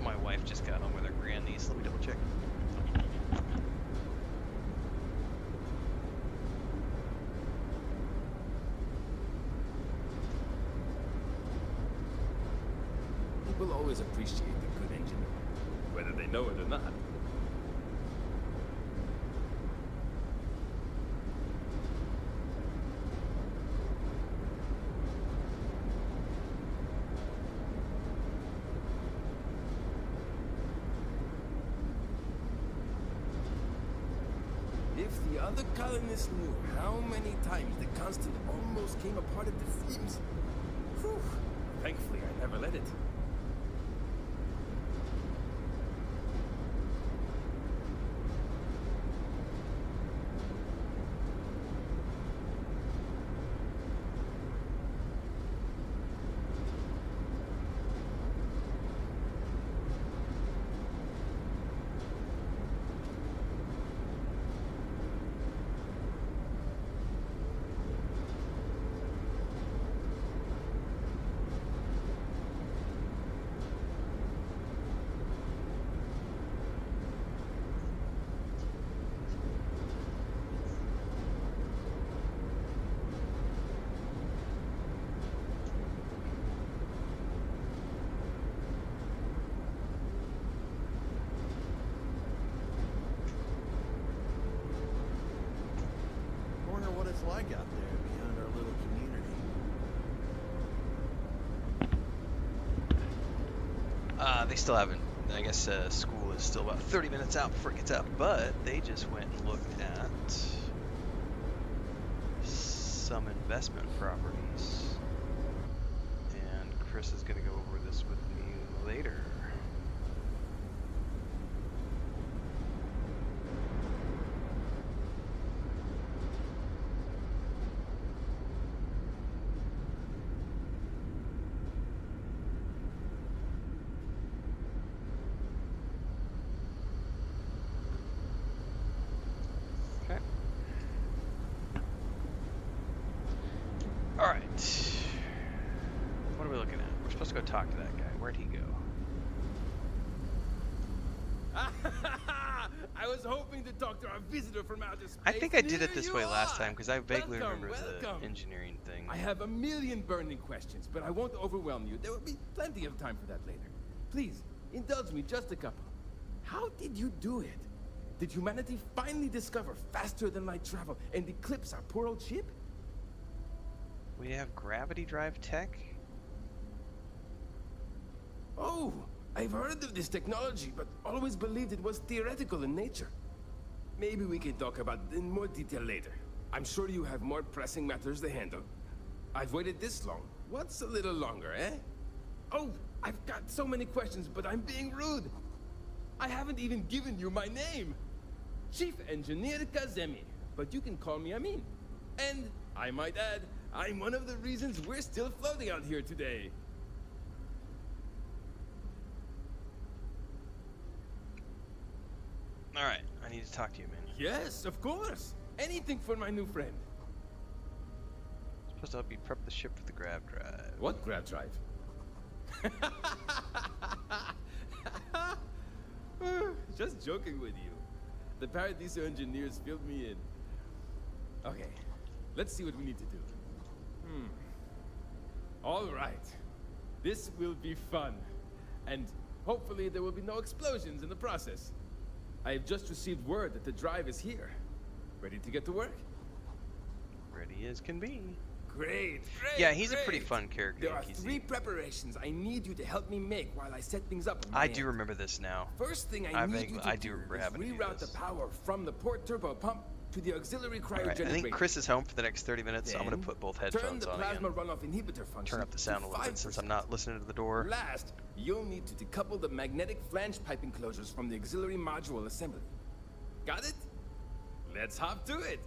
A: my wife just got home with her grandniece. Let me double check.
E: People always appreciate a good engineer, whether they know it or not. If the other colonists knew how many times the constant almost came apart at the seams. Whew. Thankfully, I never let it.
G: Wonder what it's like out there beyond our little community.
A: They still haven't. I guess school is still about 30 minutes out before it gets out, but they just went and looked at some investment properties. And Chris is going to go over this with me later. Alright. What are we looking at? We're supposed to go talk to that guy. Where'd he go?
E: I was hoping to talk to our visitor from outer space.
A: I think I did it this
E: Here
A: way
E: you
A: last
E: are.
A: time because I vaguely
E: Welcome,
A: remember
E: welcome.
A: the engineering thing.
E: I have a million burning questions, but I won't overwhelm you. There will be plenty of time for that later. Please, indulge me just a couple. How did you do it? Did humanity finally discover faster than light travel and eclipse our poor old ship?
A: We have gravity drive tech?
E: Oh, I've heard of this technology, but always believed it was theoretical in nature. maybe we can talk about it in more detail later. I'm sure you have more pressing matters to handle. I've waited this long. What's a little longer, eh? Oh, I've got so many questions, but I'm being rude. I haven't even given you my name. Chief Engineer Kazemi, but you can call me Amin. And, I might add, I'm one of the reasons we're still floating out here today.
A: Alright, I need to talk to you, man.
E: Yes, of course. Anything for my new friend.
A: Supposed to help you prep the ship for the grav drive.
E: What grav drive? Just joking with you. The Paradiso engineers filled me in. Okay, let's see what we need to do. All right. This will be fun. And hopefully there will be no explosions in the process. I have just received word that the drive is here. Ready to get to work?
A: Ready as can be.
E: Great, great.
A: Yeah, he's a pretty fun character.
E: There are 3 preparations I need you to help me make while I set things up.
A: I do remember this now.
E: First thing I need you to
A: do remember having to do
E: reroute
A: this.
E: the power from the port turbo pump to the auxiliary cryogenic.
A: Right, I think Chris is home for the next 30 minutes, so I'm going to put both headphones on again. Turn up the sound a little bit since I'm not listening to the door.
E: Last, you'll need to decouple the magnetic flange pipe enclosures from the auxiliary module assembly. Got it? Let's hop to it.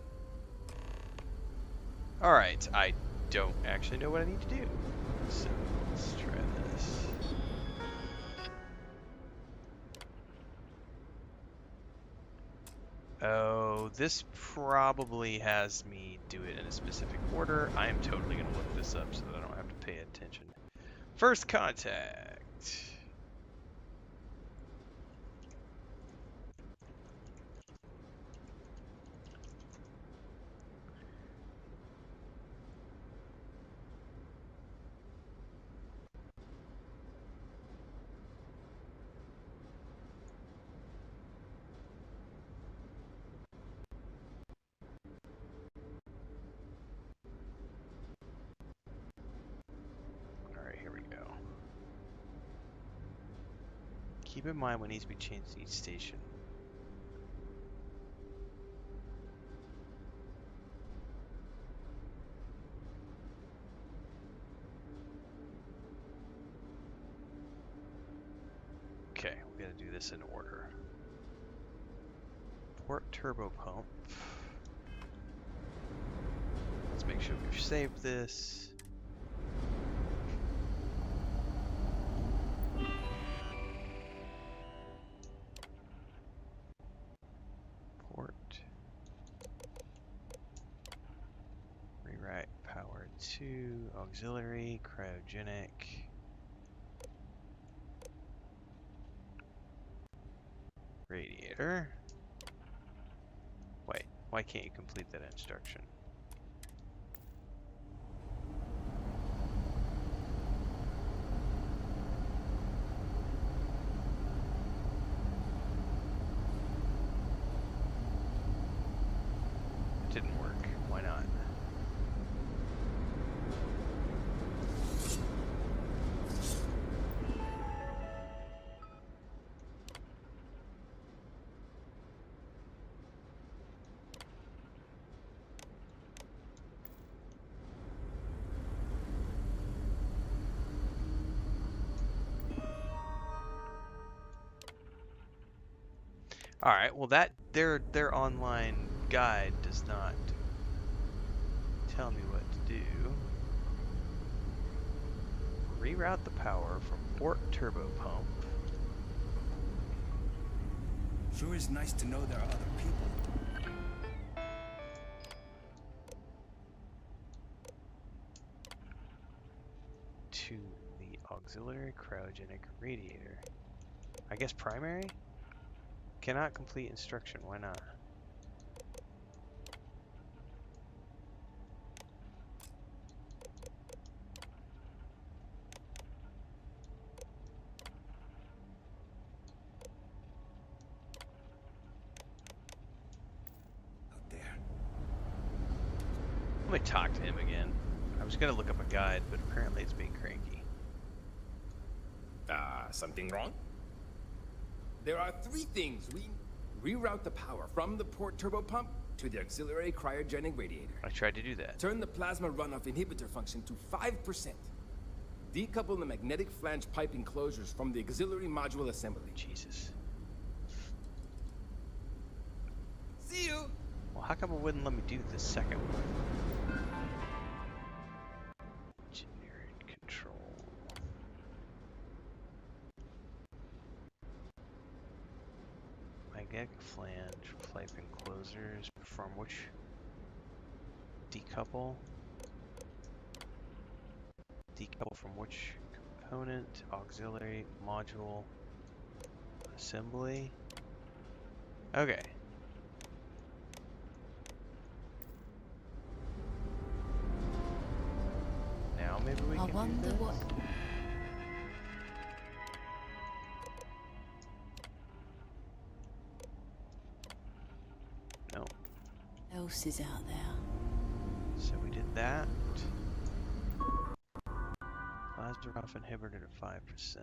A: Alright, I don't actually know what I need to do. So, let's try this. Oh, this probably has me do it in a specific order. I am totally going to look this up so that I don't have to pay attention. First contact. Keep in mind what needs to be changed in each station. Okay, we gotta do this in order. Port turbo pump. Let's make sure we've saved this. Auxiliary, cryogenic. Radiator. Wait, why can't you complete that instruction? It didn't work. Why not? All right. Well, that their online guide does not tell me what to do. Reroute the power from port turbo pump.
F: Sure is nice to know there are other people.
A: To the auxiliary cryogenic radiator. I guess primary? Cannot complete instruction. Why not? Let me talk to him again. I was gonna look up a guide, but apparently it's being cranky.
E: Something wrong? There are 3 things Reroute the power from the port turbo pump to the auxiliary cryogenic radiator.
A: I tried to do that.
E: Turn the plasma runoff inhibitor function to 5%. Decouple the magnetic flange pipe enclosures from the auxiliary module assembly.
A: Jesus.
E: See you!
A: Well, how come it wouldn't let me do the second one? Engineering control. Magnetic flange pipe enclosures. Perform which? Decouple. Decouple from which component? Auxiliary module assembly. Okay. Now maybe we can do this.
H: What.
A: No.
K: Else is out there.
A: So we did that. Plasma runoff inhibitor to 5%.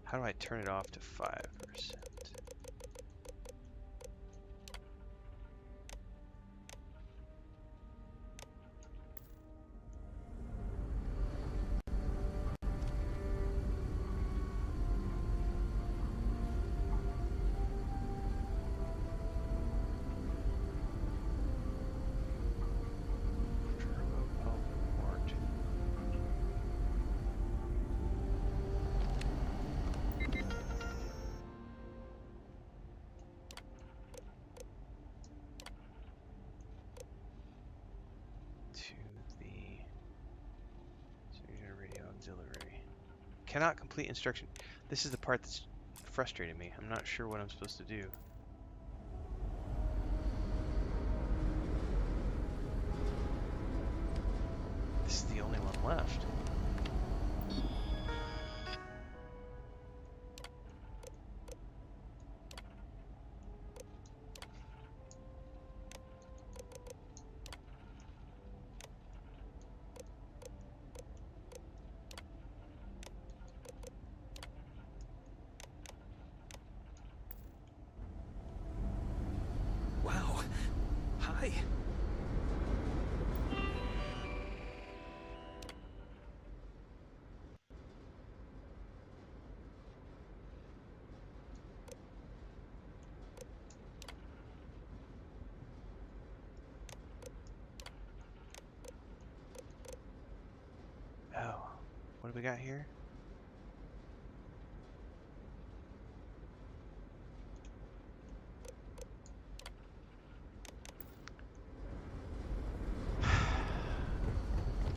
A: How do I turn it off to 5%? Cannot complete instruction. This is the part that's frustrating me. I'm not sure what I'm supposed to do. This is the only one left.
E: Wow. Hi.
A: Oh, what do we got here?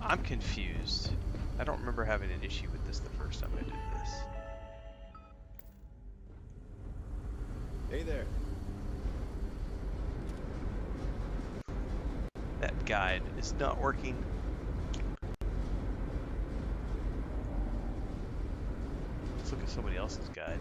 A: I'm confused. I don't remember having an issue with this the first time I did this.
E: Hey there.
A: That guide is not working. Let's look at somebody else's guide.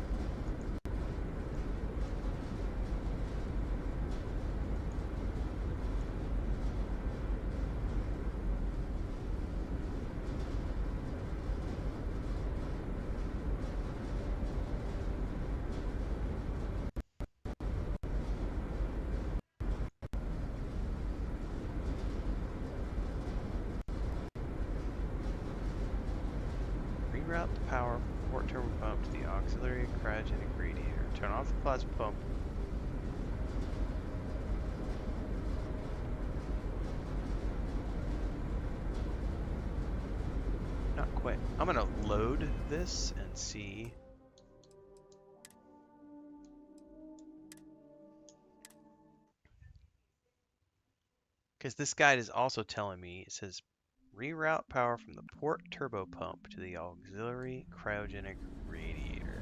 A: Reroute the power from the port turbo pump to the auxiliary cryogenic radiator. Turn off the plasma pump. Not quite. I'm gonna load this and see. Because this guide is also telling me, it says reroute power from the port turbo pump to the auxiliary cryogenic radiator.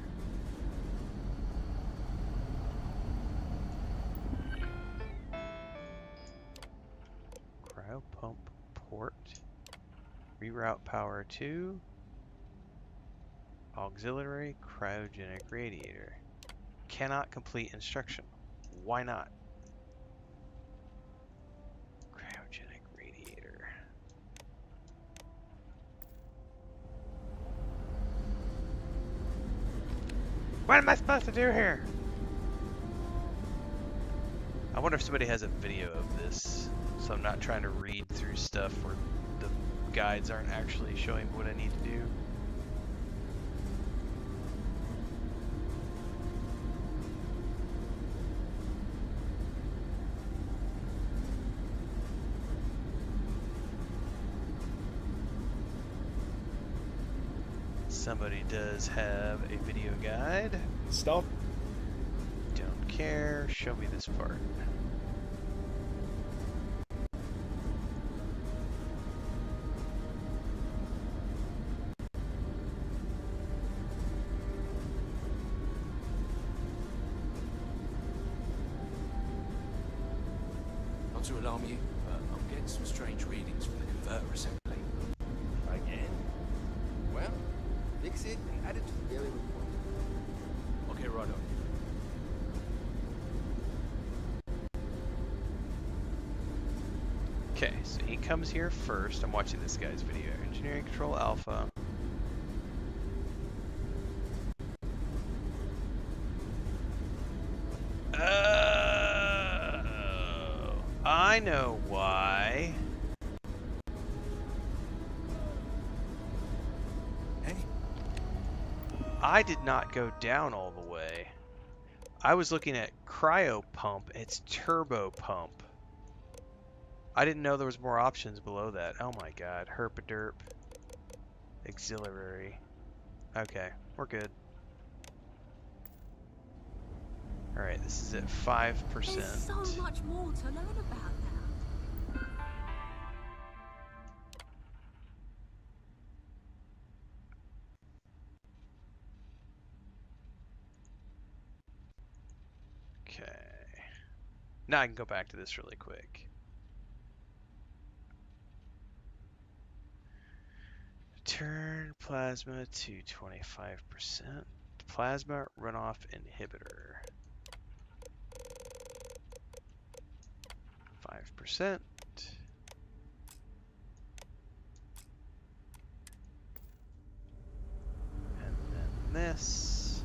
A: Cryo pump port. Reroute power to auxiliary cryogenic radiator. Cannot complete instruction. Why not? Cryogenic radiator. What am I supposed to do here? I wonder if somebody has a video of this, so I'm not trying to read through stuff where the guides aren't actually showing what I need to do. Somebody does have a video guide.
N: Stop.
A: Don't care. Show me this part.
D: Not to alarm you, but I'm getting some strange readings from the converter assembly.
E: Again? Well, fix it and add it to the daily report.
D: Okay, right on.
A: Okay, so he comes here first. I'm watching this guy's video. Engineering Control Alpha. I know why.
F: Hey.
A: I did not go down all the way. I was looking at cryo pump. It's turbo pump. I didn't know there was more options below that. Oh my god. Herpaderp. Auxiliary. Okay, we're good. Alright, this is at 5%.
B: There's so much more to learn about now.
A: Okay. Now I can go back to this really quick. Turn plasma to 25%. Plasma runoff inhibitor. 5%. And then this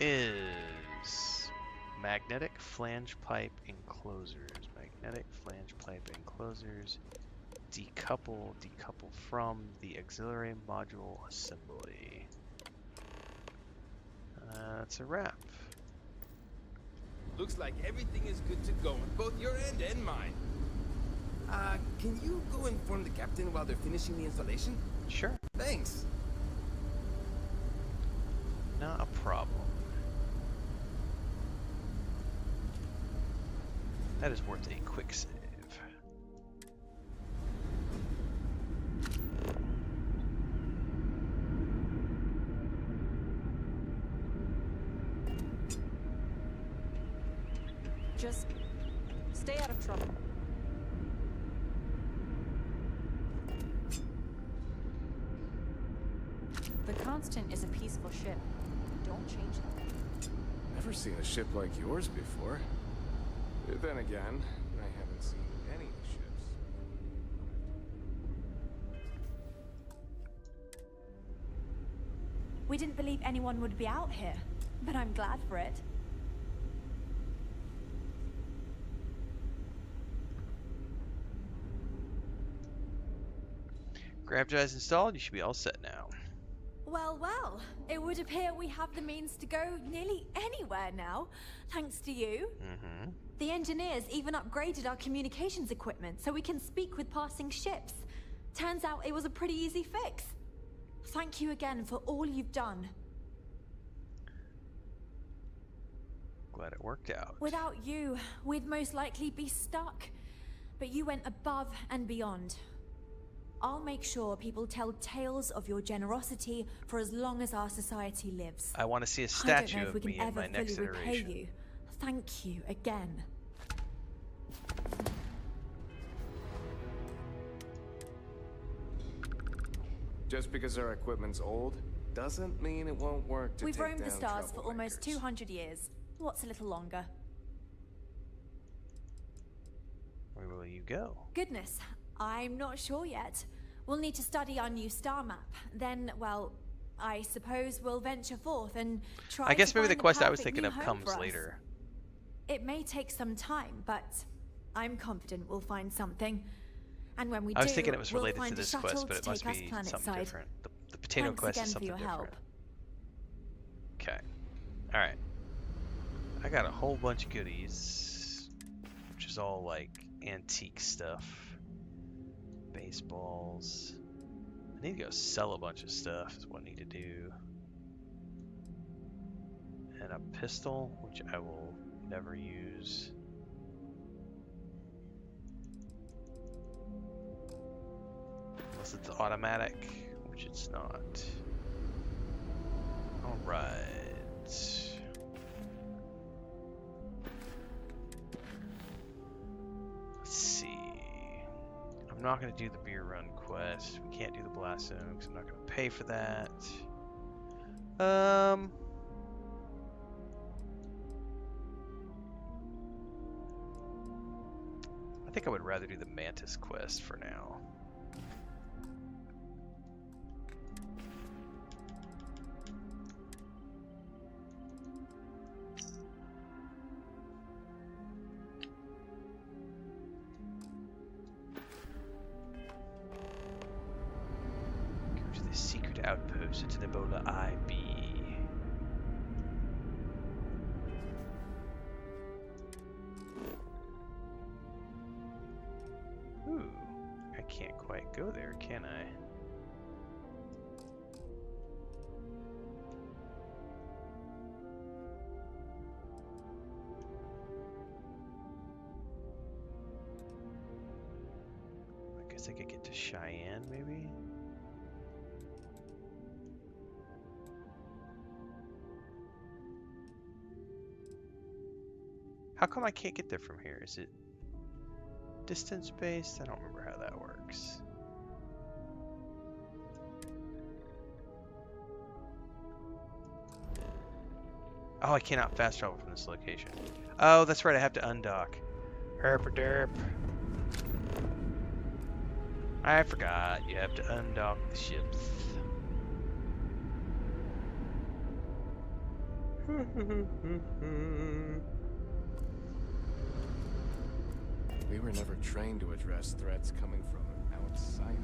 A: is magnetic flange pipe enclosures. Magnetic flange pipe enclosures. Decouple from the auxiliary module assembly. That's a wrap.
E: Looks like everything is good to go on both your end and mine. Can you go inform the captain while they're finishing the installation?
A: Sure.
E: Thanks.
A: Not a problem. That is worth a quick save.
L: Just stay out of trouble. The Constant is a peaceful ship. Don't change it.
E: Never seen a ship like yours before. Then again, I haven't seen any ships.
O: We didn't believe anyone would be out here, but I'm glad for it.
A: Grab drives installed, you should be all set now.
O: Well, well, it would appear we have the means to go nearly anywhere now, thanks to you.
A: Mm-hmm.
O: The engineers even upgraded our communications equipment so we can speak with passing ships. Turns out it was a pretty easy fix. Thank you again for all you've done.
A: Glad it worked out.
O: Without you, we'd most likely be stuck. But you went above and beyond. I'll make sure people tell tales of your generosity for as long as our society lives.
A: I want to see a statue of me in my next iteration.
O: You. Thank you again.
E: Just because our equipment's old doesn't mean it won't work to
O: We've
E: take
O: roamed the
E: down
O: stars for
E: troublemakers.
O: almost 200 years. What's a little longer?
A: Where will you go?
O: Goodness, I'm not sure yet. we'll need to study our new star map. Then, well, I suppose we'll venture forth and try
A: I guess
O: to
A: maybe
O: find
A: the quest I was
O: perfect
A: thinking
O: new
A: of
O: home
A: comes
O: for us.
A: later.
O: It may take some time, but I'm confident we'll find something. And when we do,
A: I was thinking it was
O: we'll
A: related
O: find
A: to this
O: a shuttle
A: quest, but
O: to
A: it must
O: take us
A: be
O: planet
A: something
O: side.
A: different. The potato
O: Thanks
A: quest
O: again
A: is
O: for
A: something
O: your
A: different.
O: help.
A: Okay. Alright. I got a whole bunch of goodies, which is all like antique stuff. Baseballs. I need to go sell a bunch of stuff is what I need to do. And a pistol, which I will never use. Unless it's automatic, which it's not. Alright. Let's see. I'm not going to do the beer run quest. We can't do the blast zone because I'm not going to pay for that. I think I would rather do the Mantis quest for now. Go to the secret outpost at Ebola IB. Ooh, I can't quite go there, can I? I guess I could get to Cheyenne, maybe? How come I can't get there from here? Is it distance based? I don't remember how that works. Oh, I cannot fast travel from this location. Oh, that's right, I have to undock. Herp-a-derp. I forgot, you have to undock the ships.
E: We were never trained to address threats coming from outsiders.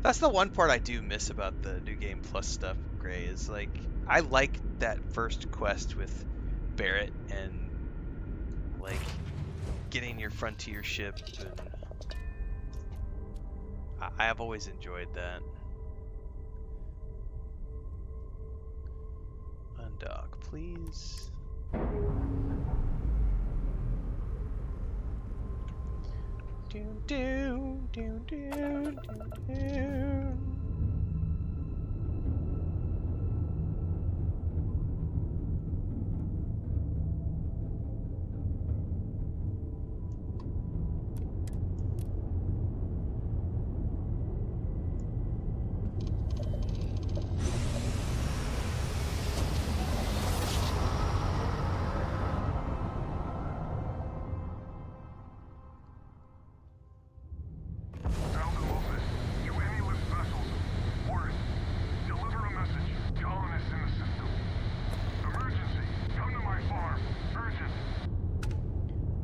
A: That's the one part I do miss about the New Game Plus stuff, Gray, is like, I like that first quest with Barrett and like getting your frontier ship, and I have always enjoyed that. Undock, please. Do do do do do.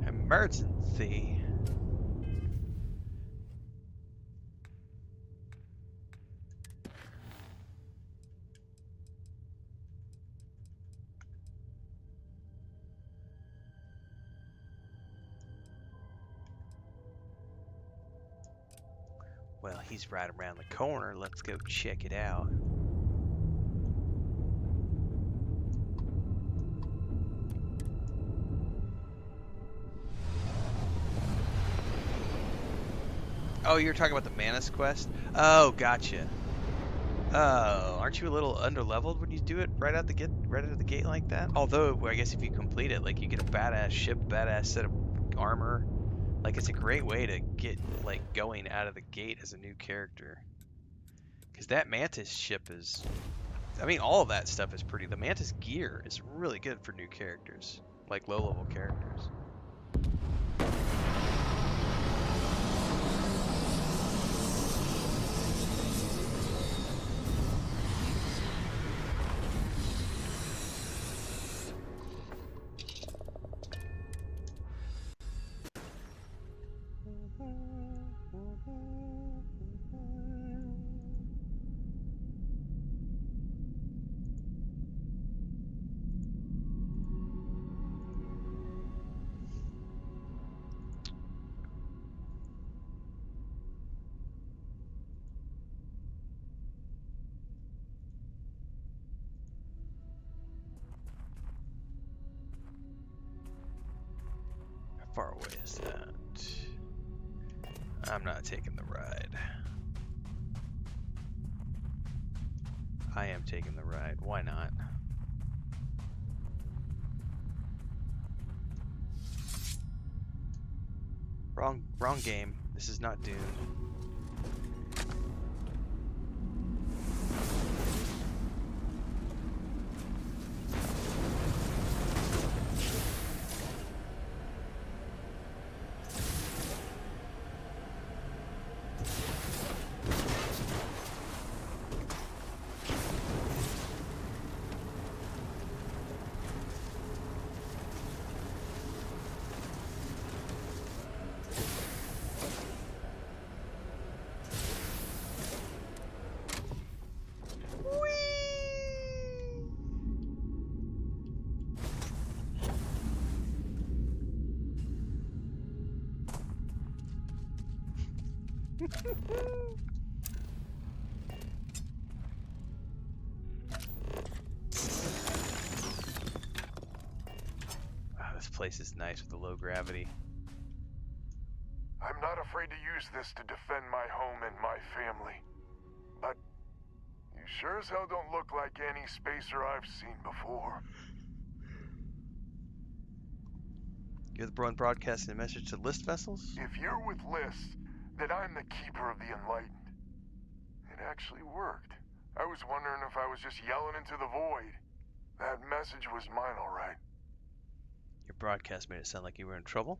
A: Emergency. Well, he's right around the corner. Let's go check it out. Oh, you're talking about the Manus quest? Oh, gotcha. Oh, aren't you a little underleveled when you do it right out the gate like that? Although, I guess if you complete it, like you get a badass ship, badass set of armor. Like it's a great way to get like going out of the gate as a new character. Because that Mantis ship is, I mean, all of that stuff is pretty. The Mantis gear is really good for new characters, like low-level characters. far away is that? I'm not taking the ride. I am taking the ride. Why not? Wrong game. This is not Dune. Wow, this place is nice with the low gravity.
J: I'm not afraid to use this to defend my home and my family. But you sure as hell don't look like any spacer I've seen before.
A: You're the one broadcasting a message to List vessels?
J: If you're with List, then I'm the keeper of the enlightened. It actually worked. I was wondering if I was just yelling into the void. That message was mine, all right.
A: Your broadcast made it sound like you were in trouble.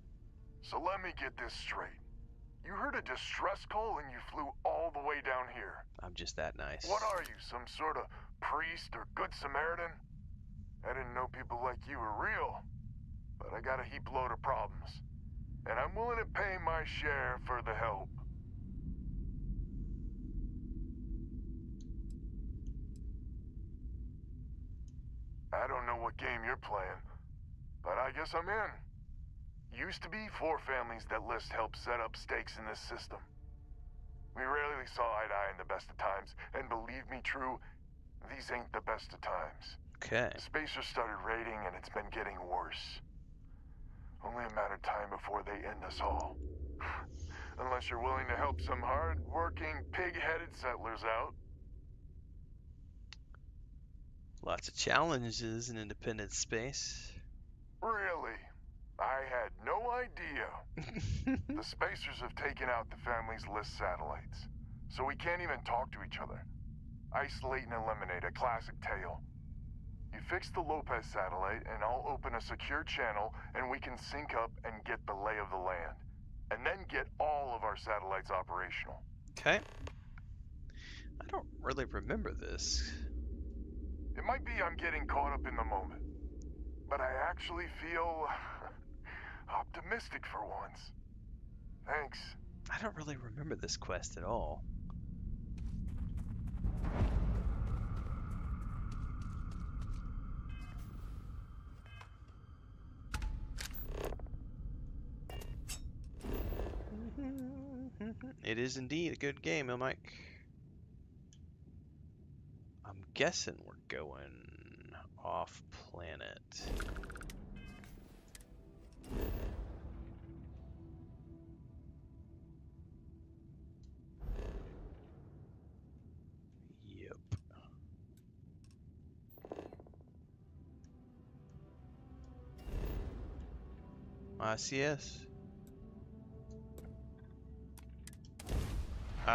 J: So let me get this straight. You heard a distress call and you flew all the way down here.
A: I'm just that nice.
J: What are you, some sort of priest or good Samaritan? I didn't know people like you were real, but I got a heap load of problems. And I'm willing to pay my share for the help. I don't know what game you're playing, but I guess I'm in. Used to be 4 families that List helped set up stakes in this system. We rarely saw eye to eye in the best of times, and believe me true, these ain't the best of times.
A: Okay.
J: Spacers started raiding and it's been getting worse. Only a matter of time before they end us all. Unless you're willing to help some hard-working, pig-headed settlers out.
A: Lots of challenges in independent space.
J: Really? I had no idea. The Spacers have taken out the family's List satellites, so we can't even talk to each other. Isolate and eliminate, a classic tale. You fix the Lopez satellite, and I'll open a secure channel, and we can sync up and get the lay of the land. And then get all of our satellites operational.
A: Okay. I don't really remember this.
J: It might be I'm getting caught up in the moment, but I actually feel optimistic for once. Thanks.
A: I don't really remember this quest at all. It is indeed a good game, Mike. I'm guessing we're going off planet. Yep. ICS.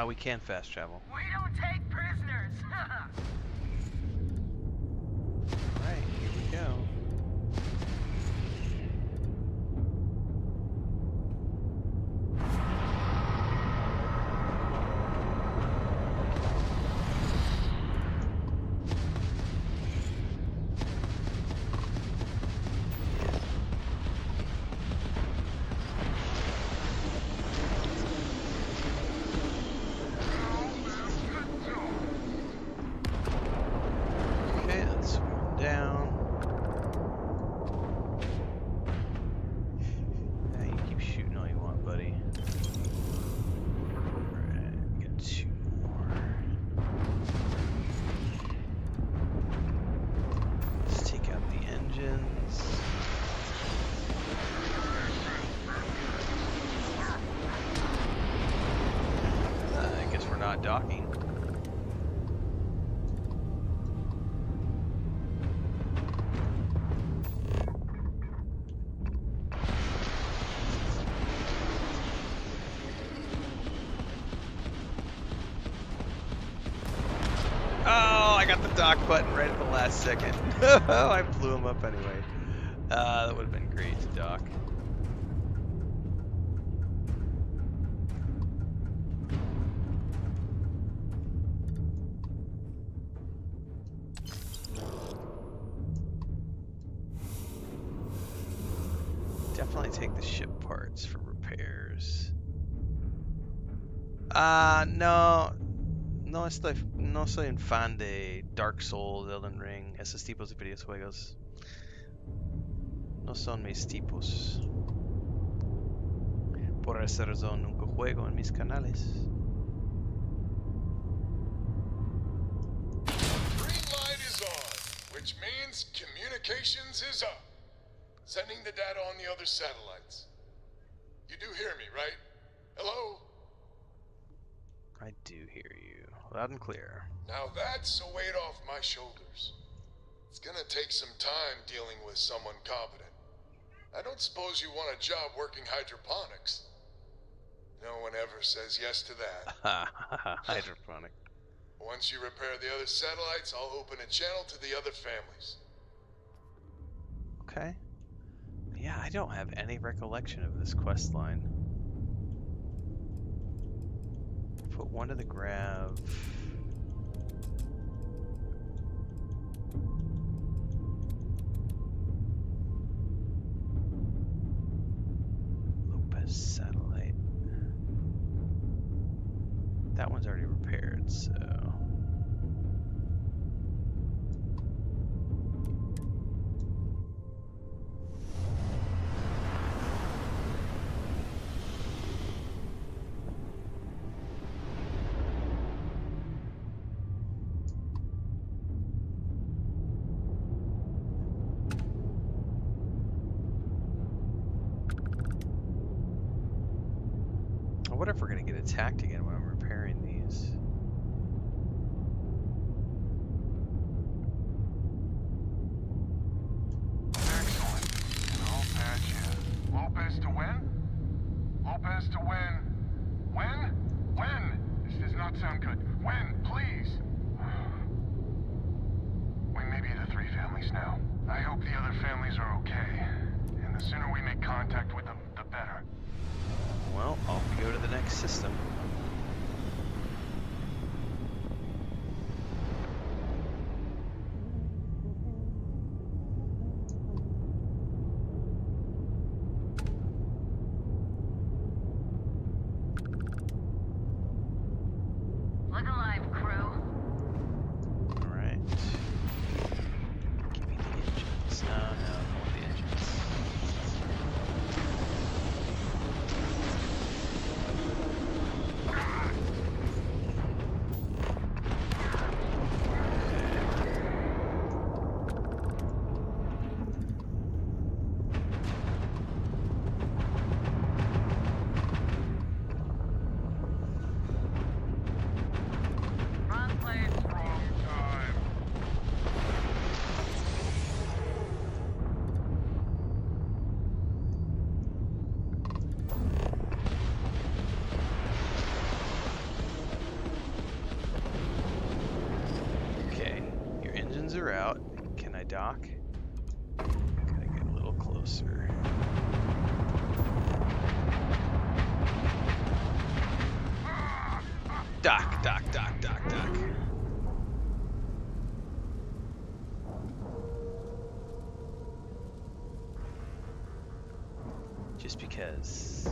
A: We can fast travel.
B: We don't take prisoners.
A: Alright, here we go. Okay, that's one down. I got the dock button right at the last second. I blew him up anyway. That would have been great to dock. Definitely take the ship parts for repairs. No soy un fan de Dark Souls, Elden Ring, esos tipos de videojuegos. No son mis tipos. Por esa razón nunca juego en mis canales.
J: Green light is on, which means communications is up. Sending the data on the other satellites. You do hear me, right? Hello?
A: I do hear you, loud and clear.
J: Now that's a weight off my shoulders. It's gonna take some time dealing with someone competent. I don't suppose you want a job working hydroponics. No one ever says yes to that.
A: Hydroponic.
J: Once you repair the other satellites, I'll open a channel to the other families.
A: Okay. Yeah, I don't have any recollection of this quest line. Put one to the grav. Lopez satellite. That one's already repaired, so... I wonder if we're gonna get attacked again when I'm repairing these.
J: Excellent. And I'll patch you. Lopez to win? Lopez to win. When? When? This does not sound good. When, please? We may be the three families now. I hope the other families are okay. And the sooner we make contact with them, the better.
A: Well, off we go to the next system.
N: Look alive, crew.
A: Alright. Give me the engines. No, I don't want the engines.
N: Wrong place, wrong time.
A: Okay, your engines are out. Can I dock? Gotta get a little closer. Dock, dock, dock, dock, dock. Just because.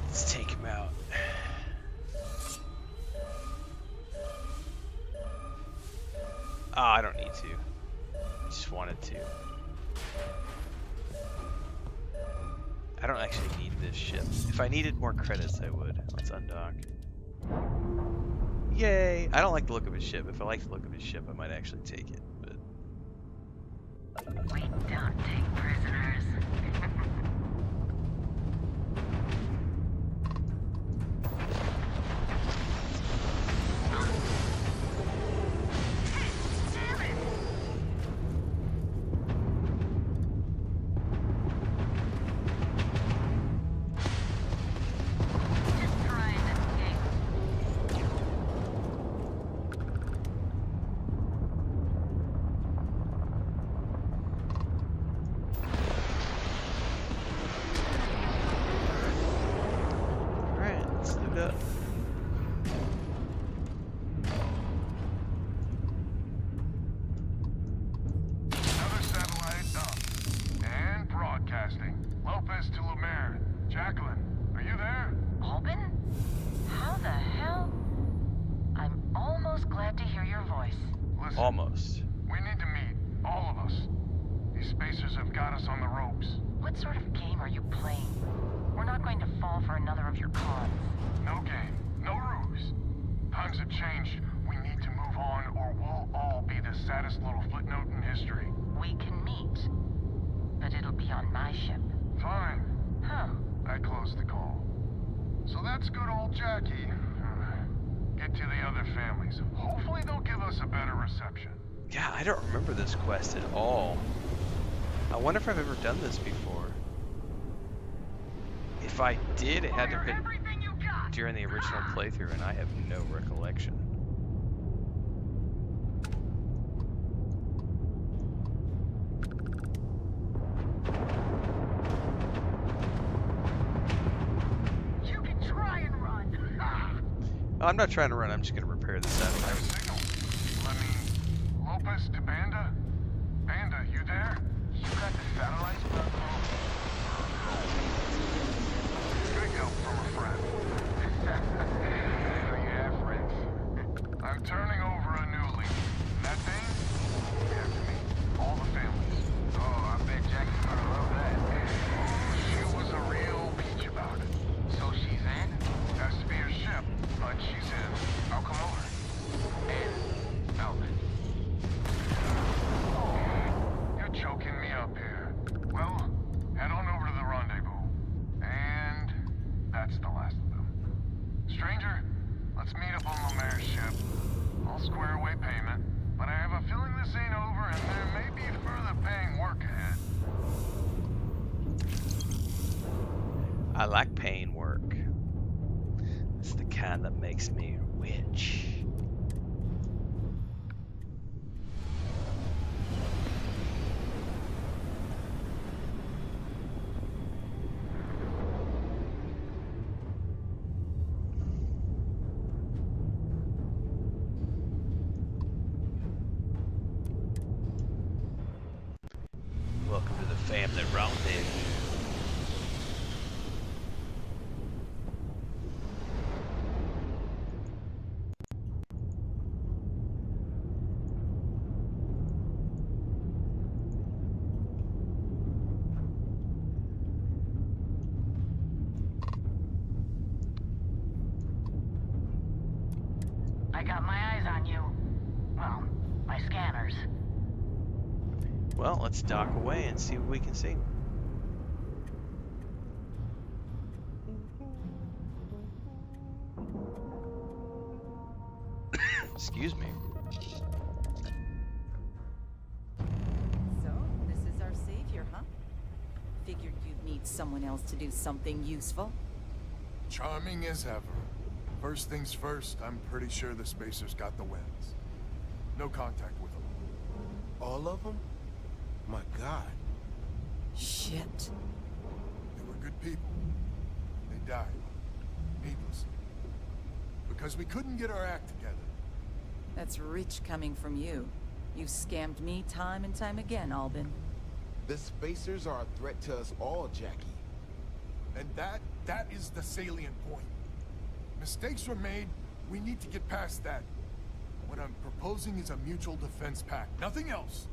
A: Let's take him out. Oh, I don't need to. I just wanted to. I don't actually need this ship. If I needed more credits, I would. Let's undock. Yay! I don't like the look of his ship. If I like the look of his ship, I might actually take it. But
N: We don't take prisoners. Damn it! Just trying to
A: load up.
J: Another satellite up. And broadcasting. Lopez to Lumiere. Jacqueline, are you there?
N: Albin? How the hell? I'm almost glad to hear your voice.
J: Listen,
A: Almost.
J: we need to meet. All of us. These spacers have got us on the ropes.
N: What sort of game are you playing? We're not going to fall for another of your cons.
J: No game. No ruse. Times have changed. We need to move on or we'll all be the saddest little footnote in history.
N: We can meet, but it'll be on my ship.
J: Fine.
N: Huh.
J: I closed the call. So that's good old Jackie. Get to the other families. Hopefully they'll give us a better reception.
A: Yeah, I don't remember this quest at all. I wonder if I've ever done this before. If I did, it had to have been during the original playthrough, and I have no recollection.
N: You can try and run.
A: I'm not trying to run, I'm just going to repair the satellite.
J: Signal. I mean, Lopez to Banda? Banda, you there?
I: You got the satellites,
J: Big help from a friend.
I: So you have friends.
J: I'm turning over a new leaf. That thing? After me. All the families.
I: Oh, I bet Jackie's gonna love that.
J: She was a real peach about it.
I: So she's in?
J: Has to be her ship, but she's in.
I: I'll come over. And Albin.
J: You're choking me up here. Well, head on over to the rendezvous. And that's the last of them. Stranger, let's meet up on Lumiere's ship. I'll square away payment, but I have a feeling this ain't over and there may be further paying work ahead.
A: I like paying work. It's the kind that makes me rich. Welcome to the family rendezvous.
N: I got my eyes on you. Well, my scanners.
A: Well, let's dock away and see what we can see. Excuse me.
K: So, this is our savior, huh? Figured you'd need someone else to do something useful.
J: Charming as ever. First things first, I'm pretty sure the spacers got the winds. No contact with them.
G: All of them? My God.
K: Shit.
J: They were good people. They died. Needlessly. Because we couldn't get our act together.
K: That's rich coming from you. You've scammed me time and time again, Albin.
G: The spacers are a threat to us all, Jackie.
J: And that is the salient point. Mistakes were made, we need to get past that. What I'm proposing is a mutual defense pact, nothing else.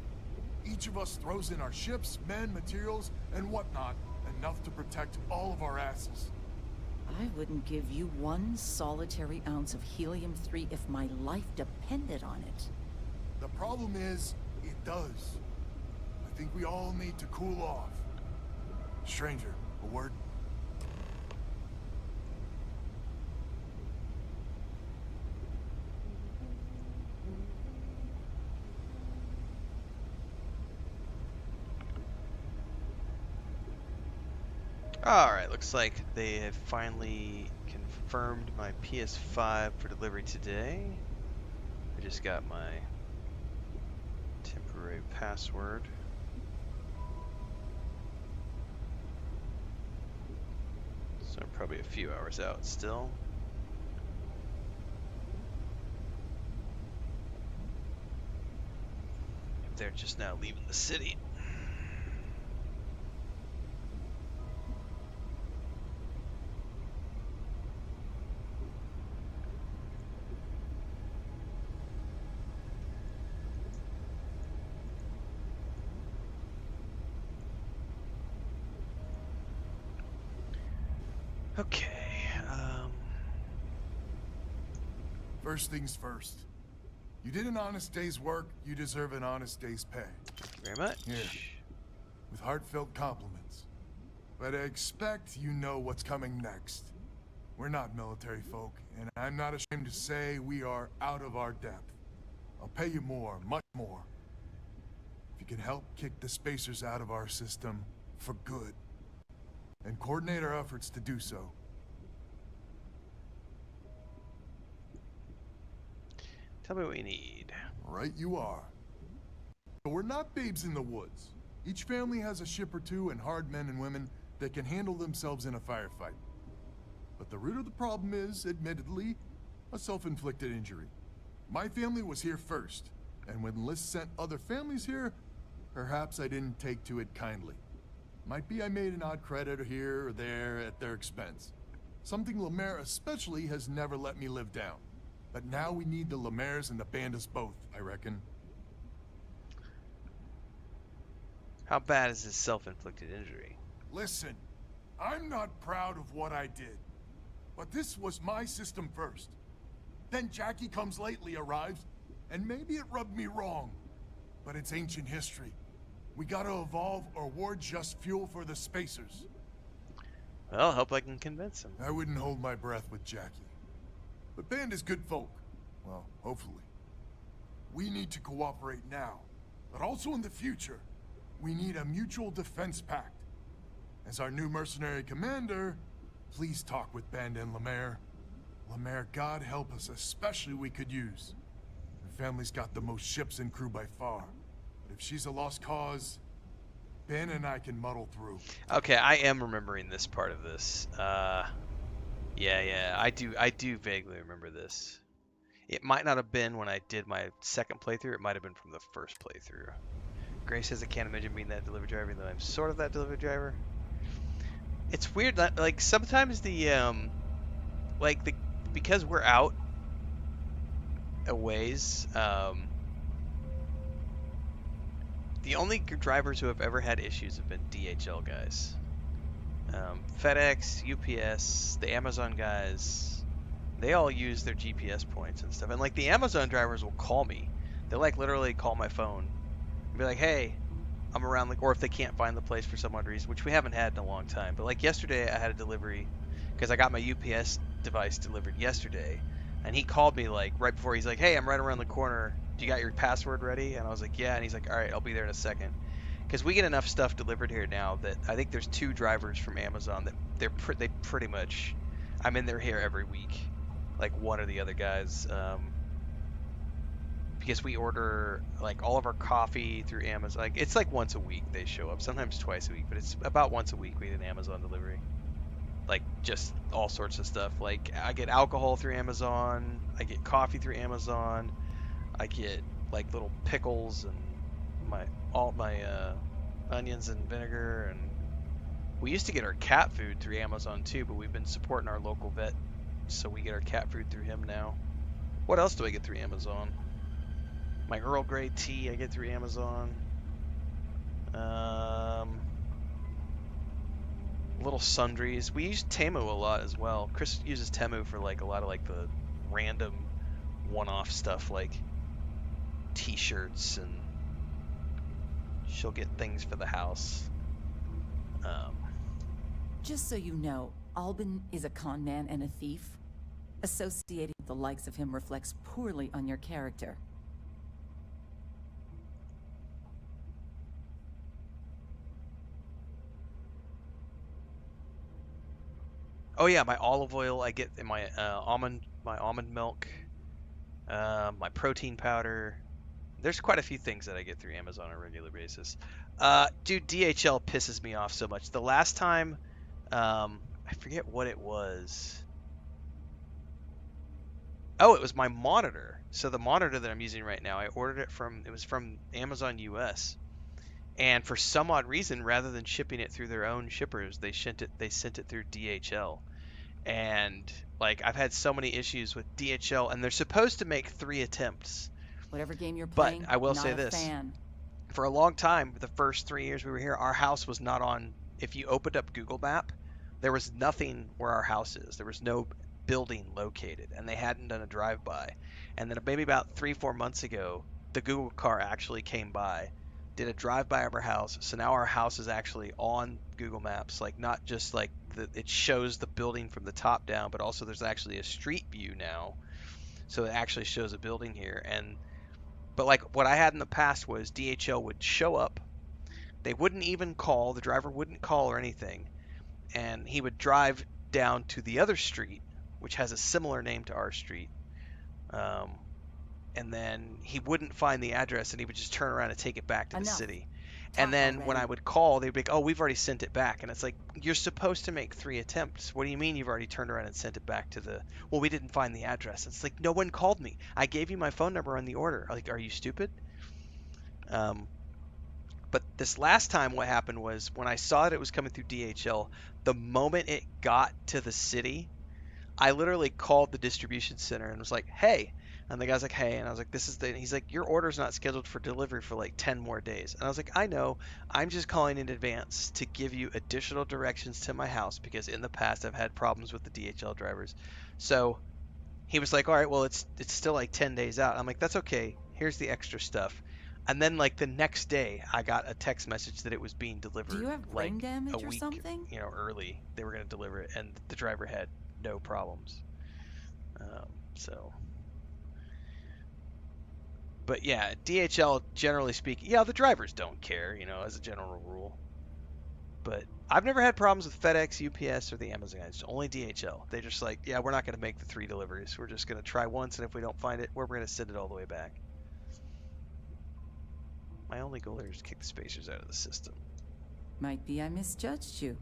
J: Each of us throws in our ships, men, materials, and whatnot, enough to protect all of our asses.
K: I wouldn't give you one solitary ounce of helium-3 if my life depended on it.
J: The problem is, it does. I think we all need to cool off. Stranger, a word?
A: Alright, looks like they have finally confirmed my PS5 for delivery today. I just got my temporary password. So I'm probably a few hours out still. They're just now leaving the city. Okay.
J: First things first. You did an honest day's work, you deserve an honest day's pay.
A: Very much.
J: Here, with heartfelt compliments. But I expect you know what's coming next. We're not military folk, and I'm not ashamed to say we are out of our depth. I'll pay you more, much more. If you can help kick the spacers out of our system for good, and coordinate our efforts to do so.
A: Tell me what you need.
J: Right you are. But we're not babes in the woods. Each family has a ship or two and hard men and women that can handle themselves in a firefight. But the root of the problem is, admittedly, a self-inflicted injury. My family was here first, and when Liz sent other families here, perhaps I didn't take to it kindly. Might be I made an odd credit here or there at their expense. Something Lemaire especially has never let me live down. But now we need the Lemaires and the Bandits both, I reckon.
A: How bad is this self-inflicted injury?
J: Listen, I'm not proud of what I did. But this was my system first. Then Jackie Comes Lately arrives, and maybe it rubbed me wrong. But it's ancient history. We gotta evolve or we're just fuel for the spacers.
A: Well, I hope I can convince him.
J: I wouldn't hold my breath with Jackie. But Band is good folk. Well, hopefully. We need to cooperate now, but also in the future. We need a mutual defense pact. As our new mercenary commander, please talk with Band and Lemaire. Lemaire, God help us, especially we could use. Her family's got the most ships and crew by far. But if she's a lost cause, Ben and I can muddle through.
A: Okay, I am remembering this part of this. Yeah, I do vaguely remember this. It might not have been when I did my second playthrough. It might have been from the first playthrough. Grace says I can't imagine being that delivery driver, even though I'm sort of that delivery driver. It's weird that, like, sometimes because we're out a ways, the only drivers who have ever had issues have been DHL guys. FedEx, UPS, the Amazon guys, they all use their GPS points and stuff. And like the Amazon drivers will call me. They'll like literally call my phone and be like, hey, I'm around, like, or if they can't find the place for some odd reason, which we haven't had in a long time. But like yesterday I had a delivery because I got my UPS device delivered yesterday, and he called me like right before. He's like, hey, I'm right around the corner. Do you got your password ready? And I was like, yeah. And he's like, all right, I'll be there in a second. Because we get enough stuff delivered here now that I think there's 2 drivers from Amazon that they pretty much, I'm in there here every week, like one or the other guys, because we order like all of our coffee through Amazon. Like it's like once a week they show up, sometimes twice a week, but it's about once a week we get an Amazon delivery. Like just all sorts of stuff. Like I get alcohol through Amazon, I get coffee through Amazon, I get like little pickles and all my onions and vinegar, and we used to get our cat food through Amazon too, but we've been supporting our local vet, so we get our cat food through him now. What else do I get through Amazon? My Earl Grey tea I get through Amazon. Little sundries. We use Temu a lot as well. Chris uses Temu for like a lot of like the random one-off stuff like t-shirts, and she'll get things for the house.
K: Just so you know, Albin is a con man and a thief. Associating with the likes of him reflects poorly on your character.
A: Oh yeah, my olive oil I get in my almond milk, my protein powder. There's quite a few things that I get through Amazon on a regular basis. Dude, DHL pisses me off so much. The last time, I forget what it was. Oh, it was my monitor. So the monitor that I'm using right now, I ordered it from Amazon US. And for some odd reason, rather than shipping it through their own shippers, they sent it through DHL. And like I've had so many issues with DHL, and they're supposed to make 3 attempts.
K: Whatever game you're
A: But
K: playing,
A: I will
K: not
A: say
K: a
A: this.
K: fan.
A: For a long time, the first 3 years we were here, our house was not on. If you opened up Google Map, there was nothing where our house is. There was no building located, and they hadn't done a drive-by. And then maybe about 3-4 months ago, the Google car actually came by, did a drive-by of our house. So now our house is actually on Google Maps, like not just like it shows the building from the top down, but also there's actually a street view now. So it actually shows a building here. But like what I had in the past was DHL would show up. They wouldn't even call. The driver wouldn't call or anything. And he would drive down to the other street, which has a similar name to our street. And then he wouldn't find the address, and he would just turn around and take it back to the city. And then when I would call, they'd be like, oh, we've already sent it back. And it's like, you're supposed to make 3 attempts. What do you mean you've already turned around and sent it back to well, we didn't find the address. It's like, no one called me. I gave you my phone number on the order. Like, are you stupid? But this last time what happened was when I saw that it was coming through DHL, the moment it got to the city, I literally called the distribution center and was like, hey. And the guy's like, hey. And I was like, he's like, your order's not scheduled for delivery for like 10 more days. And I was like, I know. I'm just calling in advance to give you additional directions to my house because in the past I've had problems with the DHL drivers. So he was like, all right, well, it's still like 10 days out. I'm like, that's okay. Here's the extra stuff. And then like the next day I got a text message that it was being delivered.
K: Do you have brain damage
A: a week,
K: or something?
A: Early. They were going to deliver it, and the driver had no problems. But yeah, DHL, generally speaking, yeah, the drivers don't care, as a general rule. But I've never had problems with FedEx, UPS, or the Amazon guys. It's only DHL. They're just like, yeah, we're not going to make the 3 deliveries. We're just going to try once, and if we don't find it, we're going to send it all the way back. My only goal here is to kick the spacers out of the system.
K: Might be I misjudged you.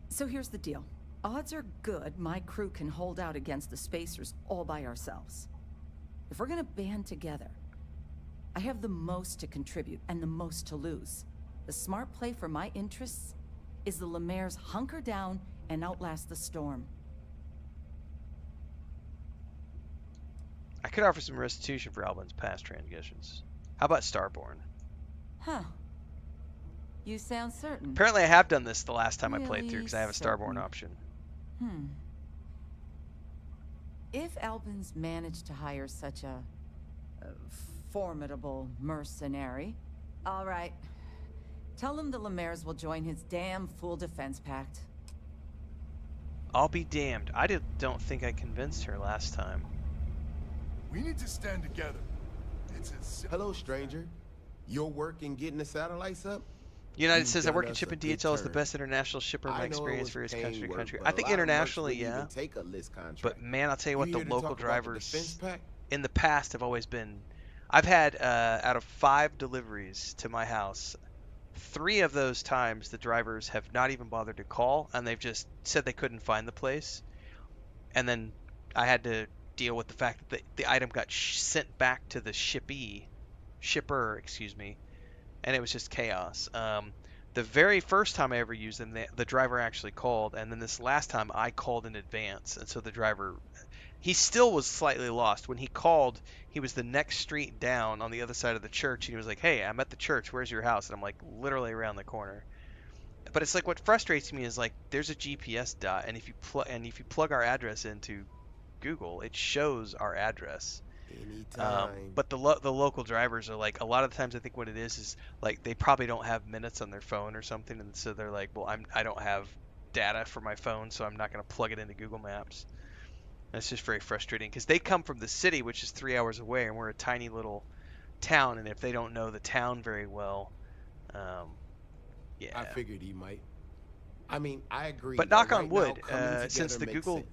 K: So here's the deal. Odds are good my crew can hold out against the spacers all by ourselves. If we're gonna band together, I have the most to contribute and the most to lose. The smart play for my interests is the Lemaire's hunker down and outlast the storm.
A: I could offer some restitution for Albin's past transgressions. How about Starborn?
K: Huh. You sound certain.
A: Apparently I have done this the last time I played through
K: Really
A: because I have a Starborn option.
K: If Albin's managed to hire such a formidable mercenary, all right. Tell him the Lemaire's will join his damn full defense pact.
A: I'll be damned. I don't think I convinced her last time.
J: We need to stand together. It's as
G: Hello, stranger. Your work in getting the satellites up?
A: United says I work in shipping. DHL is the best international shipper in my experience for his country to country. I think internationally, yeah.
G: Take a list contract.
A: But man, I'll tell you what, the local drivers
G: pack?
A: in the past have always been. I've had out of 5 deliveries to my house, 3 of those times the drivers have not even bothered to call, and they've just said they couldn't find the place, and then I had to deal with the fact that the item got sent back to the shipper, and it was just chaos. The very first time I ever used them, the driver actually called, and then this last time I called in advance, and so the driver, he still was slightly lost. When he called, he was the next street down on the other side of the church, and he was like, hey, I'm at the church, where's your house? And I'm like, literally around the corner. But it's like, what frustrates me is like, there's a GPS dot, and if you plug our address into Google, it shows our address. But the local drivers are like, a lot of the times I think what it is like they probably don't have minutes on their phone or something, and so they're like, well, I don't have data for my phone, so I'm not going to plug it into Google Maps. And it's just very frustrating because they come from the city, which is 3 hours away, and we're a tiny little town, and if they don't know the town very well, yeah.
G: I figured he might. I mean, I agree.
A: But knock on wood, since the Google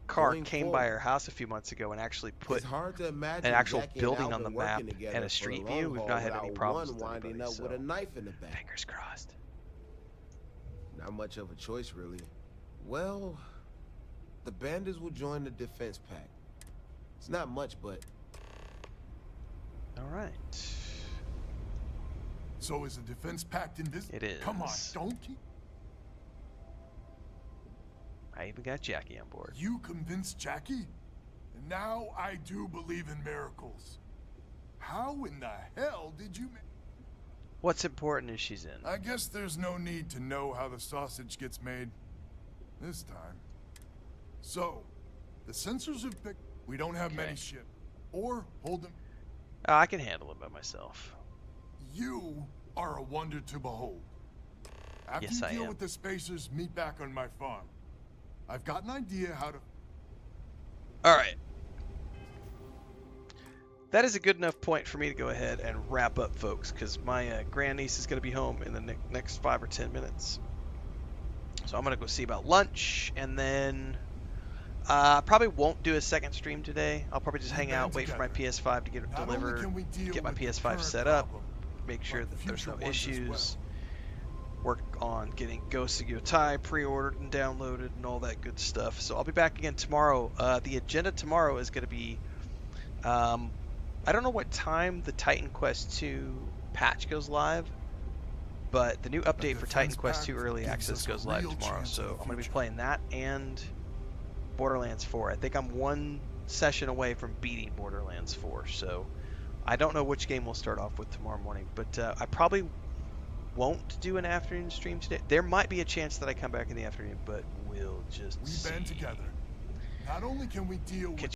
A: car came by our house a few months ago and actually put an actual building on the map and a street view, we've not had any problems with anybody, so
G: with a knife in the back.
A: Fingers crossed.
G: Not much of a choice, really. Well, The bandits will join the defense pact. It's not much, but...
A: All right.
J: So is the defense pact in this?
A: It is.
J: Come on, don't keep...
A: I even got Jackie on board.
J: You convinced Jackie? And now I do believe in miracles. How in the hell did you...
A: What's important is she's in.
J: I guess there's no need to know how the sausage gets made. This time. So, the sensors have picked... We don't have many ships. Or hold them...
A: I can handle it by myself.
J: You are a wonder to behold. After
A: Yes,
J: you
A: I
J: deal
A: am.
J: with the spacers, meet back on my farm. I've got an idea how to...
A: Alright. That is a good enough point for me to go ahead and wrap up, folks, because my grandniece is going to be home in the next 5 or 10 minutes. So I'm going to go see about lunch, and then probably won't do a second stream today. I'll probably just hang out, wait for my PS5 to get delivered, get my PS5 set up, make sure that there's no issues, work on getting Ghost of Yotai pre-ordered and downloaded and all that good stuff. So I'll be back again tomorrow. The agenda tomorrow is going to be, I don't know what time the Titan Quest 2 patch goes live, but the new update for Titan Quest 2 Early Access goes live tomorrow. So I'm going to be playing that and Borderlands 4. I think I'm one session away from beating Borderlands 4. So I don't know which game we'll start off with tomorrow morning, but I probably won't do an afternoon stream today. There might be a chance that I come back in the afternoon, but we'll just see.
J: We band together. Not only can we deal with...